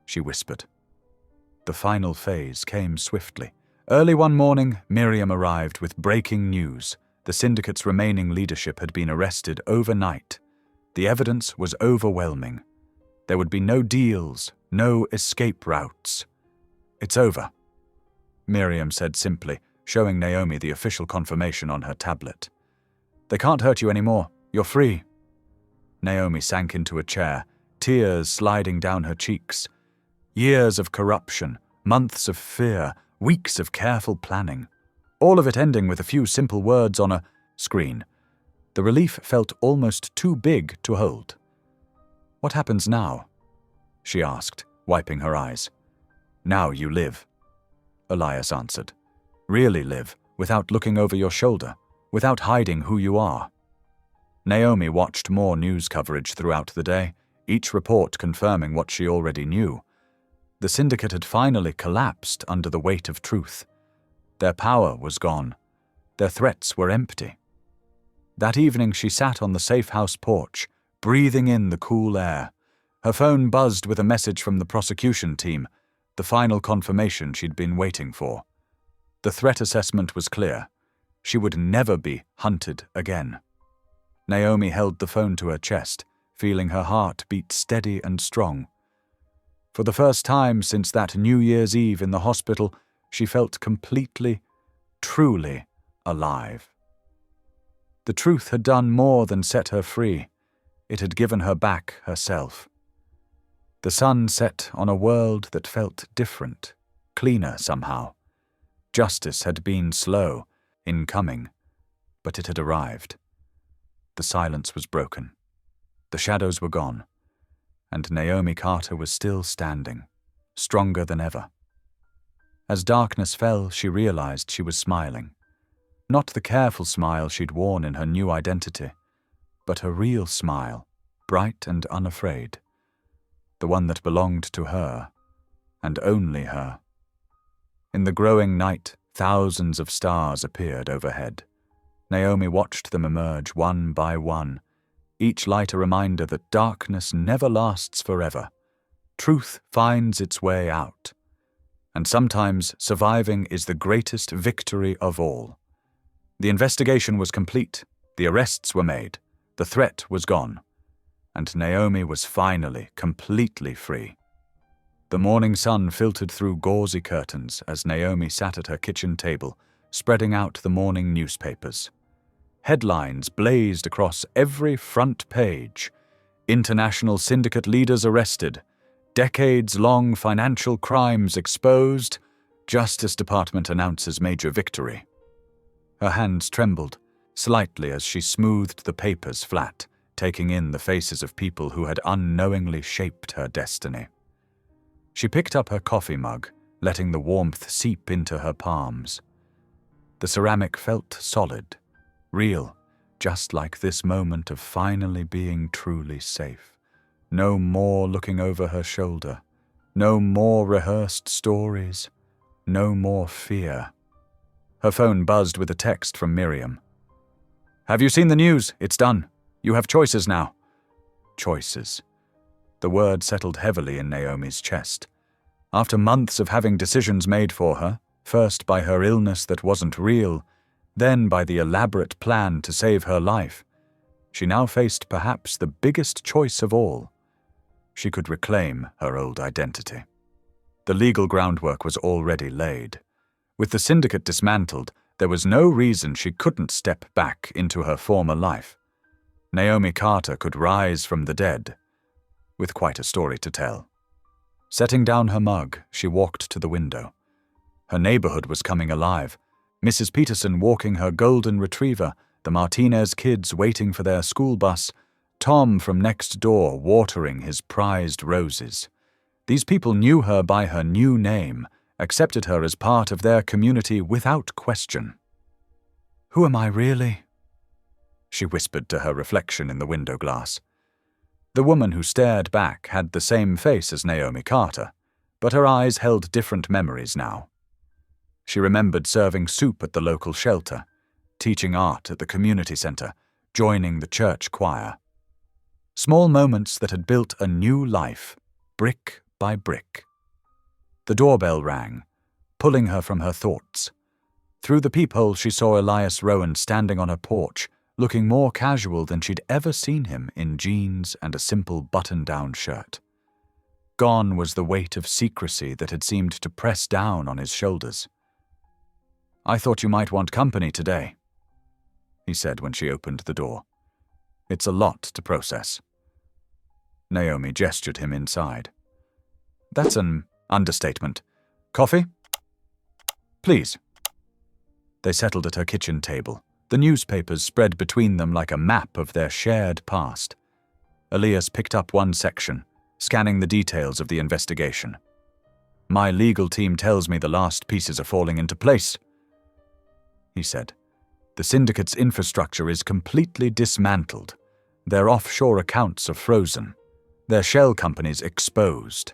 Speaker 1: she whispered. The final phase came swiftly. Early one morning, Miriam arrived with breaking news. The syndicate's remaining leadership had been arrested overnight. The evidence was overwhelming. There would be no deals, No escape routes. It's over, Miriam said simply, showing Naomi the official confirmation on her tablet. They can't hurt you anymore. You're free. Naomi sank into a chair, tears sliding down her cheeks. Years of corruption, months of fear, weeks of careful planning. All of it ending with a few simple words on a screen. The relief felt almost too big to hold. What happens now? She asked, wiping her eyes. Now you live, Elias answered. Really live, without looking over your shoulder, without hiding who you are. Naomi watched more news coverage throughout the day, each report confirming what she already knew. The syndicate had finally collapsed under the weight of truth. Their power was gone. Their threats were empty. That evening she sat on the safe house porch, breathing in the cool air. Her phone buzzed with a message from the prosecution team, the final confirmation she'd been waiting for. The threat assessment was clear. She would never be hunted again. Naomi held the phone to her chest, feeling her heart beat steady and strong. For the first time since that New Year's Eve in the hospital, she felt completely, truly alive. The truth had done more than set her free. It had given her back herself. The sun set on a world that felt different, cleaner somehow. Justice had been slow in coming, but it had arrived. The silence was broken. The shadows were gone, and Naomi Carter was still standing, stronger than ever. As darkness fell, she realized she was smiling. Not the careful smile she'd worn in her new identity, but her real smile, bright and unafraid. The one that belonged to her, and only her. In the growing night, thousands of stars appeared overhead. Naomi watched them emerge one by one, each light a reminder that darkness never lasts forever. Truth finds its way out. And sometimes surviving is the greatest victory of all. The investigation was complete, the arrests were made, the threat was gone, and Naomi was finally completely free. The morning sun filtered through gauzy curtains as Naomi sat at her kitchen table, spreading out the morning newspapers. Headlines blazed across every front page. International syndicate leaders arrested. Decades-long financial crimes exposed. Justice Department announces major victory. Her hands trembled, slightly as she smoothed the papers flat, taking in the faces of people who had unknowingly shaped her destiny. She picked up her coffee mug, letting the warmth seep into her palms. The ceramic felt solid, real, just like this moment of finally being truly safe. No more looking over her shoulder. No more rehearsed stories. No more fear. Her phone buzzed with a text from Miriam. "Have you seen the news? It's done. You have choices now." Choices. The word settled heavily in Naomi's chest. After months of having decisions made for her, first by her illness that wasn't real, then by the elaborate plan to save her life, she now faced perhaps the biggest choice of all. She could reclaim her old identity. The legal groundwork was already laid. With the syndicate dismantled, there was no reason she couldn't step back into her former life. Naomi Carter could rise from the dead, with quite a story to tell. Setting down her mug, she walked to the window. Her neighborhood was coming alive. Mrs. Peterson walking her golden retriever, the Martinez kids waiting for their school bus, Tom from next door watering his prized roses. These people knew her by her new name, accepted her as part of their community without question. "Who am I really?" she whispered to her reflection in the window glass. The woman who stared back had the same face as Naomi Carter, but her eyes held different memories now. She remembered serving soup at the local shelter, teaching art at the community center, joining the church choir. Small moments that had built a new life, brick by brick. The doorbell rang, pulling her from her thoughts. Through the peephole she saw Elias Rowan standing on her porch, looking more casual than she'd ever seen him in jeans and a simple button-down shirt. Gone was the weight of secrecy that had seemed to press down on his shoulders. "I thought you might want company today," he said when she opened the door. "It's a lot to process." Naomi gestured him inside. "That's an understatement. Coffee?" "Please." They settled at her kitchen table, the newspapers spread between them like a map of their shared past. Elias picked up one section, scanning the details of the investigation. "My legal team tells me the last pieces are falling into place," he said. "The syndicate's infrastructure is completely dismantled. Their offshore accounts are frozen. Their shell companies exposed."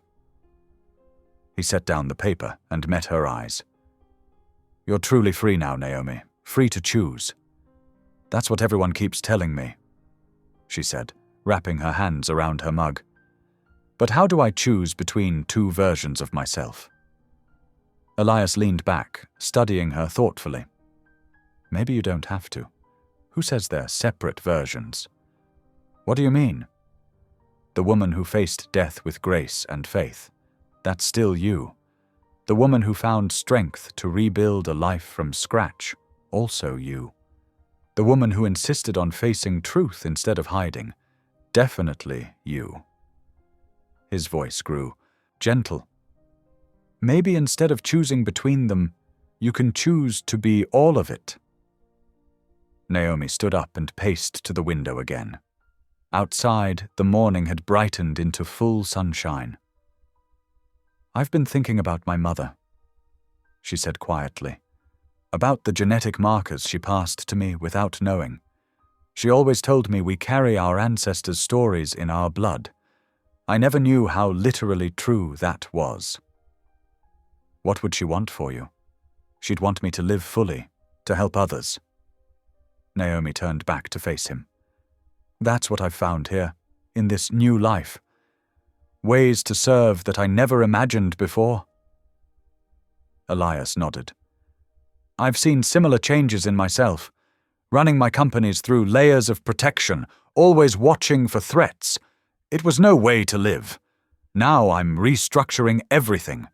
Speaker 1: He set down the paper and met her eyes. "You're truly free now, Naomi. Free to choose." "That's what everyone keeps telling me," she said, wrapping her hands around her mug. "But how do I choose between two versions of myself?" Elias leaned back, studying her thoughtfully. "Maybe you don't have to. Who says they're separate versions?" "What do you mean?" "The woman who faced death with grace and faith. That's still you. The woman who found strength to rebuild a life from scratch. Also you. The woman who insisted on facing truth instead of hiding. Definitely you." His voice grew gentle. "Maybe instead of choosing between them, you can choose to be all of it." Naomi stood up and paced to the window again. Outside, the morning had brightened into full sunshine. "I've been thinking about my mother," she said quietly, "about the genetic markers she passed to me without knowing. She always told me we carry our ancestors' stories in our blood. I never knew how literally true that was." "What would she want for you?" "She'd want me to live fully, to help others." Naomi turned back to face him. "That's what I've found here, in this new life. Ways to serve that I never imagined before." Elias nodded. "I've seen similar changes in myself, running my companies through layers of protection, always watching for threats. It was no way to live. Now I'm restructuring everything.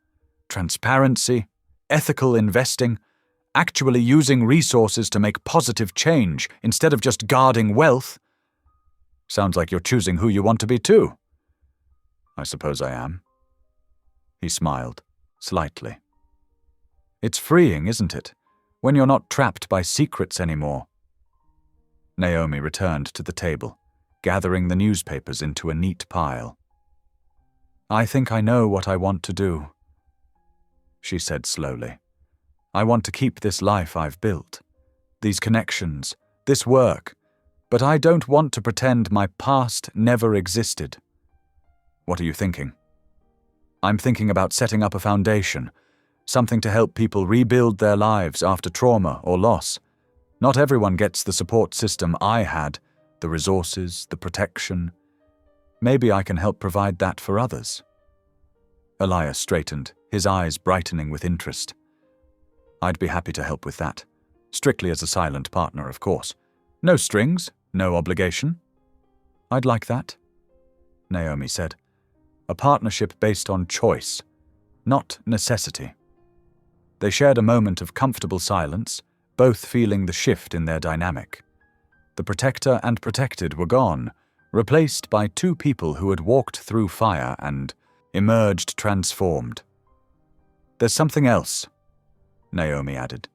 Speaker 1: Transparency, ethical investing, actually using resources to make positive change instead of just guarding wealth." "Sounds like you're choosing who you want to be too." "I suppose I am." He smiled, slightly. "It's freeing, isn't it, when you're not trapped by secrets anymore?" Naomi returned to the table, gathering the newspapers into a neat pile. "I think I know what I want to do," she said slowly. "I want to keep this life I've built, these connections, this work, but I don't want to pretend my past never existed." "What are you thinking?" "I'm thinking about setting up a foundation, something to help people rebuild their lives after trauma or loss. Not everyone gets the support system I had, the resources, the protection. Maybe I can help provide that for others." Elias straightened, his eyes brightening with interest. "I'd be happy to help with that. Strictly as a silent partner, of course. No strings, no obligation." "I'd like that," Naomi said. "A partnership based on choice, not necessity." They shared a moment of comfortable silence, both feeling the shift in their dynamic. The protector and protected were gone, replaced by two people who had walked through fire and emerged transformed. "There's something else," Naomi added.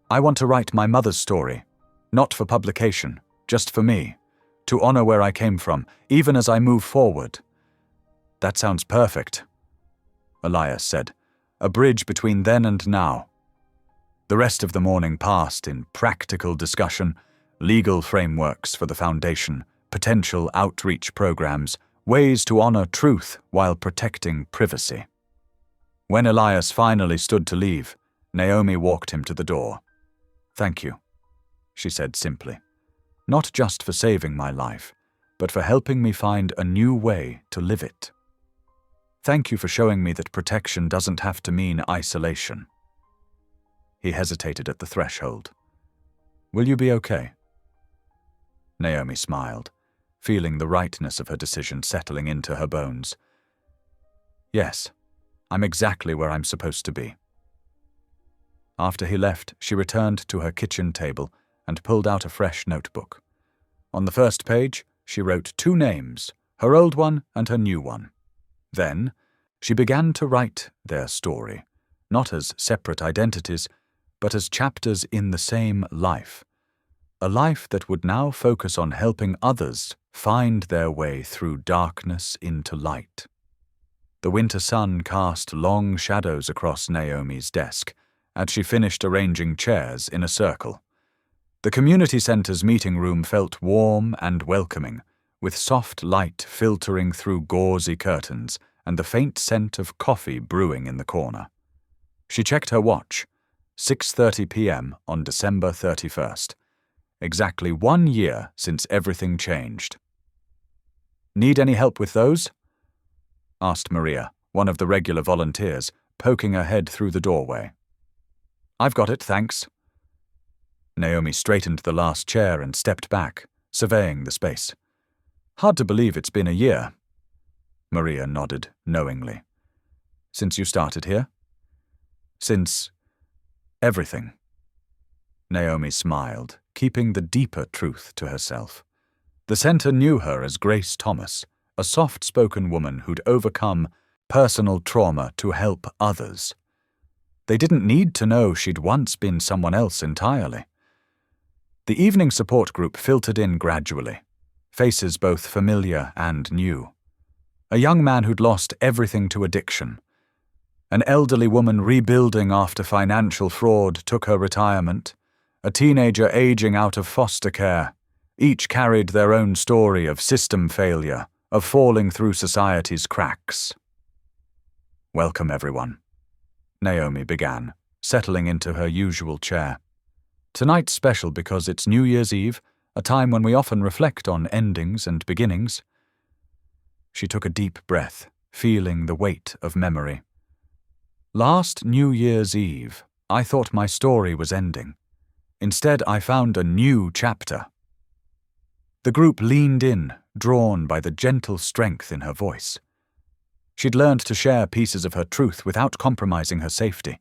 Speaker 1: "I want to write my mother's story, not for publication, just for me, to honor where I came from, even as I move forward." "That sounds perfect," Elias said, "a bridge between then and now." The rest of the morning passed in practical discussion, legal frameworks for the foundation, potential outreach programs, ways to honor truth while protecting privacy. When Elias finally stood to leave, Naomi walked him to the door. "Thank you," she said simply, "not just for saving my life, but for helping me find a new way to live it. Thank you for showing me that protection doesn't have to mean isolation." He hesitated at the threshold. "Will you be okay?" Naomi smiled, feeling the rightness of her decision settling into her bones. Yes, I'm exactly where I'm supposed to be. After he left, she returned to her kitchen table and pulled out a fresh notebook. On the first page, she wrote 2 names, her old one and her new one. Then, she began to write their story, not as separate identities, but as chapters in the same life. A life that would now focus on helping others find their way through darkness into light. The winter sun cast long shadows across Naomi's desk as she finished arranging chairs in a circle. The community center's meeting room felt warm and welcoming, with soft light filtering through gauzy curtains and the faint scent of coffee brewing in the corner. She checked her watch. 6:30 p.m. on December 31st. Exactly 1 year since everything changed. "Need any help with those?" asked Maria, one of the regular volunteers, poking her head through the doorway. "I've got it, thanks." Naomi straightened the last chair and stepped back, surveying the space. "Hard to believe it's been a year." Maria nodded knowingly. "Since you started here?" "Since everything." Naomi smiled, keeping the deeper truth to herself. The center knew her as Grace Thomas, a soft-spoken woman who'd overcome personal trauma to help others. They didn't need to know she'd once been someone else entirely. The evening support group filtered in gradually, faces both familiar and new. A young man who'd lost everything to addiction. An elderly woman rebuilding after financial fraud took her retirement. A teenager aging out of foster care. Each carried their own story of system failure, of falling through society's cracks. "Welcome, everyone," Naomi began, settling into her usual chair. "Tonight's special because it's New Year's Eve, a time when we often reflect on endings and beginnings." She took a deep breath, feeling the weight of memory. "Last New Year's Eve, I thought my story was ending. Instead, I found a new chapter." The group leaned in, drawn by the gentle strength in her voice. She'd learned to share pieces of her truth without compromising her safety,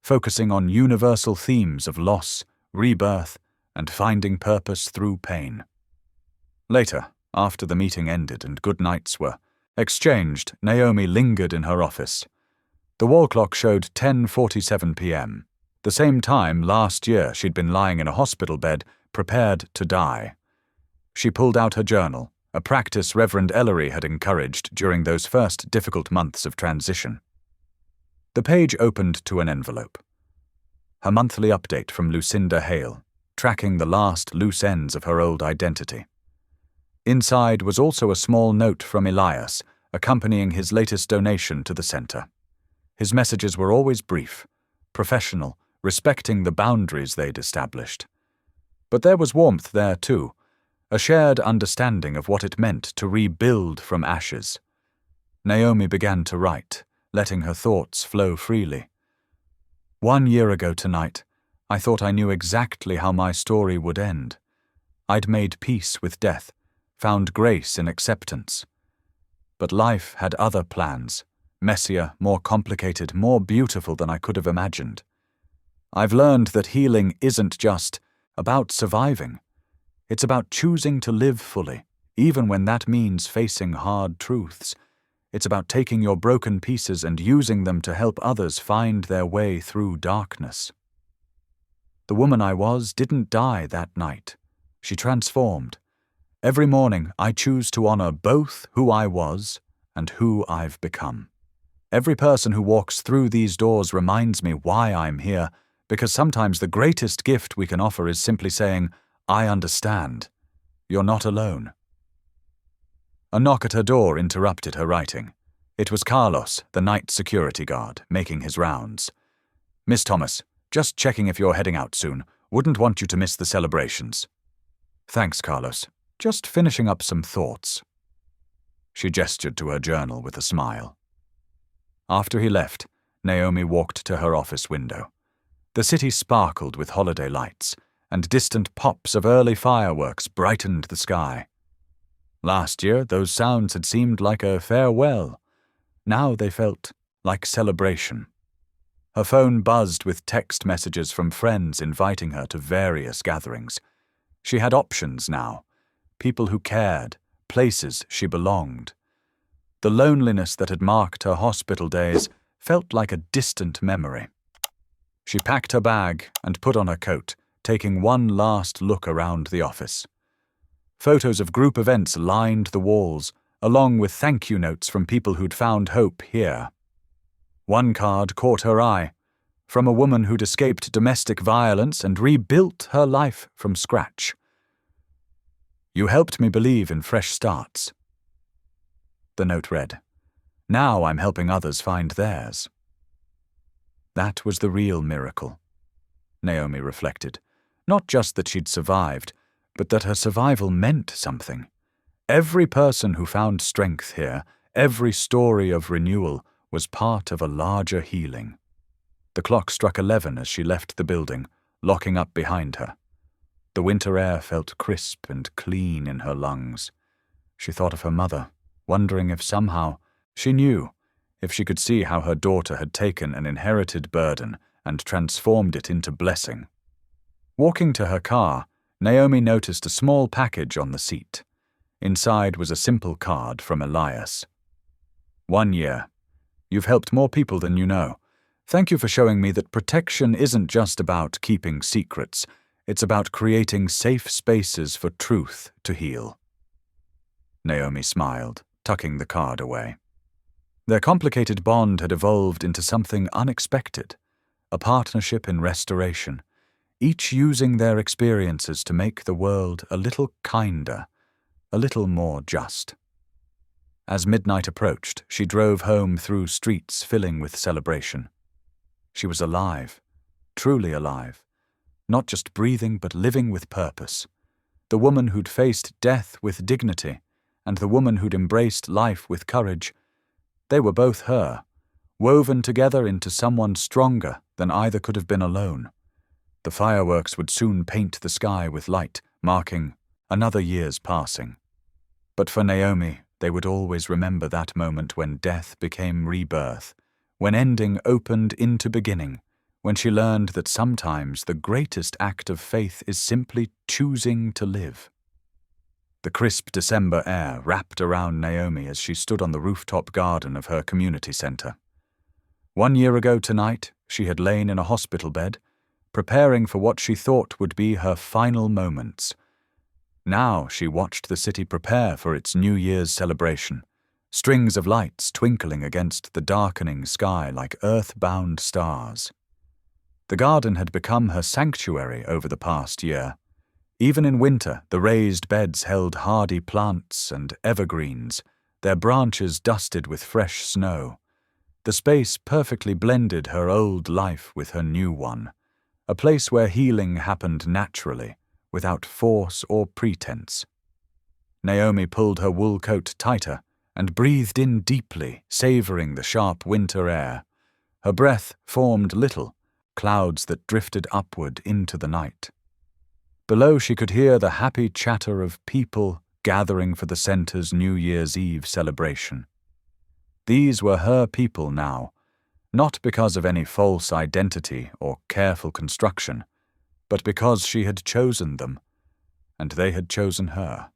Speaker 1: focusing on universal themes of loss, rebirth, and finding purpose through pain. Later, after the meeting ended and good nights were exchanged, Naomi lingered in her office. The wall clock showed 10:47 p.m., the same time last year she'd been lying in a hospital bed, prepared to die. She pulled out her journal, a practice Reverend Ellery had encouraged during those first difficult months of transition. The page opened to an envelope. Her monthly update from Lucinda Hale, tracking the last loose ends of her old identity. Inside was also a small note from Elias, accompanying his latest donation to the center. His messages were always brief, professional, respecting the boundaries they'd established. But there was warmth there too, a shared understanding of what it meant to rebuild from ashes. Naomi began to write, letting her thoughts flow freely. 1 year ago tonight, I thought I knew exactly how my story would end. I'd made peace with death, found grace in acceptance. But life had other plans, messier, more complicated, more beautiful than I could have imagined. I've learned that healing isn't just about surviving. It's about choosing to live fully, even when that means facing hard truths. It's about taking your broken pieces and using them to help others find their way through darkness. The woman I was didn't die that night. She transformed. Every morning, I choose to honor both who I was and who I've become. Every person who walks through these doors reminds me why I'm here, because sometimes the greatest gift we can offer is simply saying, "I understand. You're not alone." A knock at her door interrupted her writing. It was Carlos, the night security guard, making his rounds. "Miss Thomas, just checking if you're heading out soon. Wouldn't want you to miss the celebrations." "Thanks, Carlos. Just finishing up some thoughts." She gestured to her journal with a smile. After he left, Naomi walked to her office window. The city sparkled with holiday lights, and distant pops of early fireworks brightened the sky. Last year, those sounds had seemed like a farewell. Now they felt like celebration. Her phone buzzed with text messages from friends inviting her to various gatherings. She had options now, people who cared, places she belonged. The loneliness that had marked her hospital days felt like a distant memory. She packed her bag and put on her coat, taking one last look around the office. Photos of group events lined the walls, along with thank you notes from people who'd found hope here. One card caught her eye, from a woman who'd escaped domestic violence and rebuilt her life from scratch. "You helped me believe in fresh starts." The note read, "Now I'm helping others find theirs." That was the real miracle, Naomi reflected. Not just that she'd survived, but that her survival meant something. Every person who found strength here, every story of renewal, was part of a larger healing. The clock struck 11 as she left the building, locking up behind her. The winter air felt crisp and clean in her lungs. She thought of her mother, wondering if somehow she knew, if she could see how her daughter had taken an inherited burden and transformed it into blessing. Walking to her car, Naomi noticed a small package on the seat. Inside was a simple card from Elias. "1 year. You've helped more people than you know. Thank you for showing me that protection isn't just about keeping secrets. It's about creating safe spaces for truth to heal." Naomi smiled, tucking the card away. Their complicated bond had evolved into something unexpected, a partnership in restoration, each using their experiences to make the world a little kinder, a little more just. As midnight approached, she drove home through streets filling with celebration. She was alive, truly alive, not just breathing but living with purpose. The woman who'd faced death with dignity, and the woman who'd embraced life with courage, they were both her, woven together into someone stronger than either could have been alone. The fireworks would soon paint the sky with light, marking another year's passing. But for Naomi, they would always remember that moment when death became rebirth, when ending opened into beginning, when she learned that sometimes the greatest act of faith is simply choosing to live. The crisp December air wrapped around Naomi as she stood on the rooftop garden of her community center. 1 year ago tonight, she had lain in a hospital bed, preparing for what she thought would be her final moments. Now she watched the city prepare for its New Year's celebration, strings of lights twinkling against the darkening sky like earth-bound stars. The garden had become her sanctuary over the past year. Even in winter, the raised beds held hardy plants and evergreens, their branches dusted with fresh snow. The space perfectly blended her old life with her new one, a place where healing happened naturally, without force or pretense. Naomi pulled her wool coat tighter and breathed in deeply, savoring the sharp winter air. Her breath formed little, clouds that drifted upward into the night. Below she could hear the happy chatter of people gathering for the center's New Year's Eve celebration. These were her people now, not because of any false identity or careful construction, but because she had chosen them, and they had chosen her.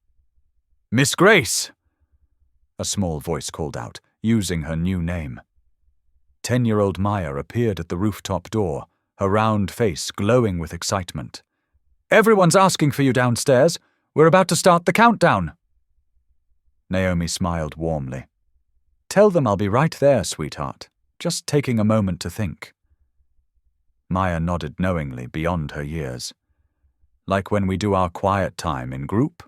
Speaker 1: "Miss Grace!" a small voice called out, using her new name. 10-year-old Maya appeared at the rooftop door, her round face glowing with excitement. "Everyone's asking for you downstairs. We're about to start the countdown." Naomi smiled warmly. "Tell them I'll be right there, sweetheart. Just taking a moment to think." Maya nodded knowingly beyond her years. "Like when we do our quiet time in group?"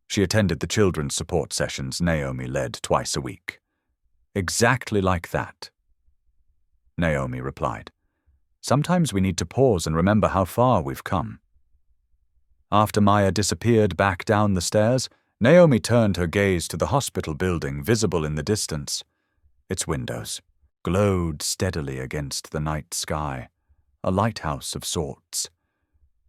Speaker 1: She attended the children's support sessions Naomi led twice a week. "Exactly like that," Naomi replied. "Sometimes we need to pause and remember how far we've come." After Maya disappeared back down the stairs, Naomi turned her gaze to the hospital building visible in the distance. Its windows glowed steadily against the night sky, a lighthouse of sorts.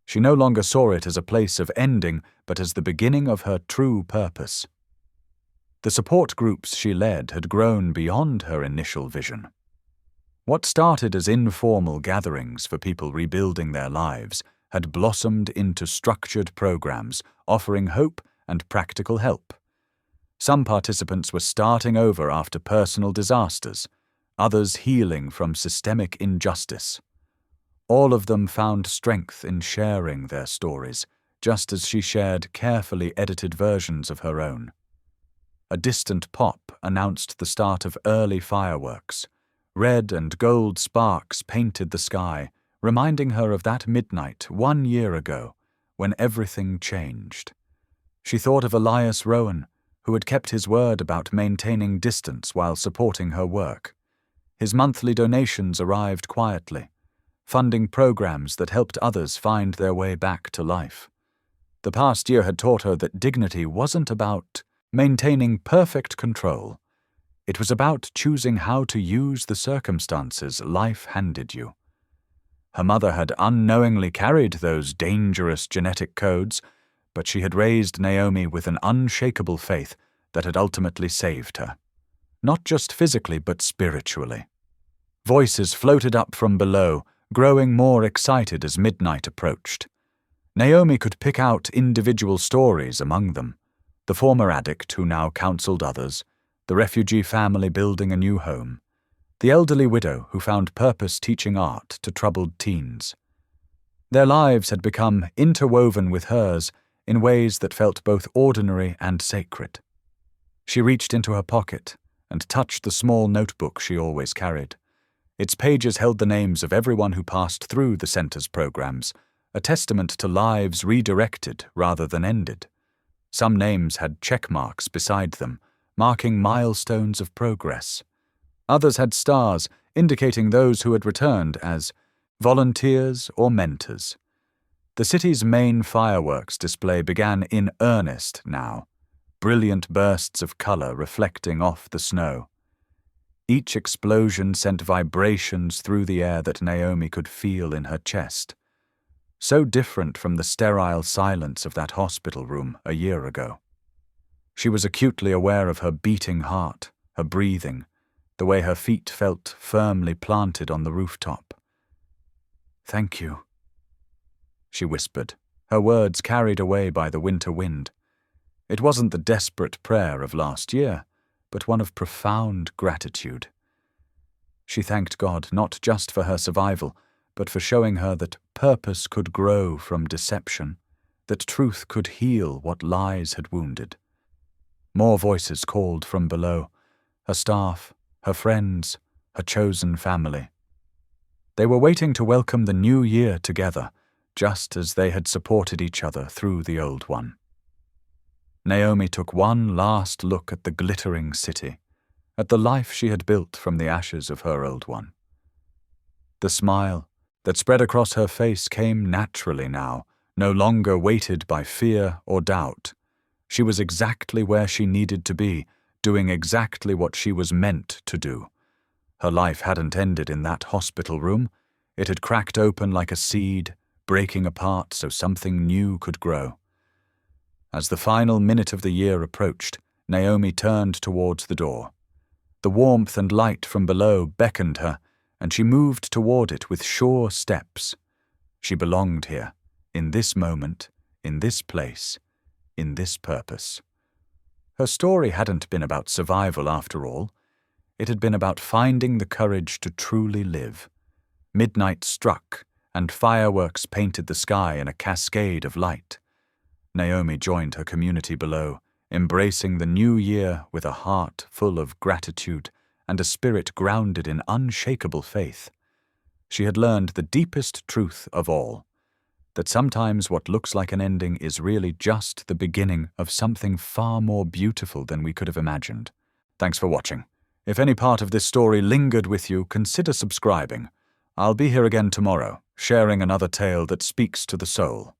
Speaker 1: She no longer saw it as a place of ending, but as the beginning of her true purpose. The support groups she led had grown beyond her initial vision. What started as informal gatherings for people rebuilding their lives had blossomed into structured programs offering hope and practical help. Some participants were starting over after personal disasters, others healing from systemic injustice. All of them found strength in sharing their stories, just as she shared carefully edited versions of her own. A distant pop announced the start of early fireworks. Red and gold sparks painted the sky, reminding her of that midnight 1 year ago, when everything changed. She thought of Elias Rowan, who had kept his word about maintaining distance while supporting her work. His monthly donations arrived quietly, funding programs that helped others find their way back to life. The past year had taught her that dignity wasn't about maintaining perfect control. It was about choosing how to use the circumstances life handed you. Her mother had unknowingly carried those dangerous genetic codes, but she had raised Naomi with an unshakable faith that had ultimately saved her. Not just physically, but spiritually. Voices floated up from below, growing more excited as midnight approached. Naomi could pick out individual stories among them. The former addict who now counseled others, the refugee family building a new home, the elderly widow who found purpose teaching art to troubled teens. Their lives had become interwoven with hers in ways that felt both ordinary and sacred. She reached into her pocket and touched the small notebook she always carried. Its pages held the names of everyone who passed through the center's programs, a testament to lives redirected rather than ended. Some names had check marks beside them, marking milestones of progress. Others had stars indicating those who had returned as volunteers or mentors. The city's main fireworks display began in earnest now, brilliant bursts of color reflecting off the snow. Each explosion sent vibrations through the air that Naomi could feel in her chest. So different from the sterile silence of that hospital room a year ago. She was acutely aware of her beating heart, her breathing, the way her feet felt firmly planted on the rooftop. "Thank you," she whispered, her words carried away by the winter wind. It wasn't the desperate prayer of last year, but one of profound gratitude. She thanked God not just for her survival, but for showing her that purpose could grow from deception, that truth could heal what lies had wounded. More voices called from below, her staff, her friends, her chosen family. They were waiting to welcome the new year together, just as they had supported each other through the old one. Naomi took one last look at the glittering city, at the life she had built from the ashes of her old one. The smile that spread across her face came naturally now, no longer weighted by fear or doubt. She was exactly where she needed to be, doing exactly what she was meant to do. Her life hadn't ended in that hospital room. It had cracked open like a seed, breaking apart so something new could grow. As the final minute of the year approached, Naomi turned towards the door. The warmth and light from below beckoned her, and she moved toward it with sure steps. She belonged here, in this moment, in this place, in this purpose. Her story hadn't been about survival after all. It had been about finding the courage to truly live. Midnight struck, and fireworks painted the sky in a cascade of light. Naomi joined her community below, embracing the new year with a heart full of gratitude and a spirit grounded in unshakable faith. She had learned the deepest truth of all, that sometimes what looks like an ending is really just the beginning of something far more beautiful than we could have imagined. Thanks for watching. If any part of this story lingered with you, consider subscribing. I'll be here again tomorrow, sharing another tale that speaks to the soul.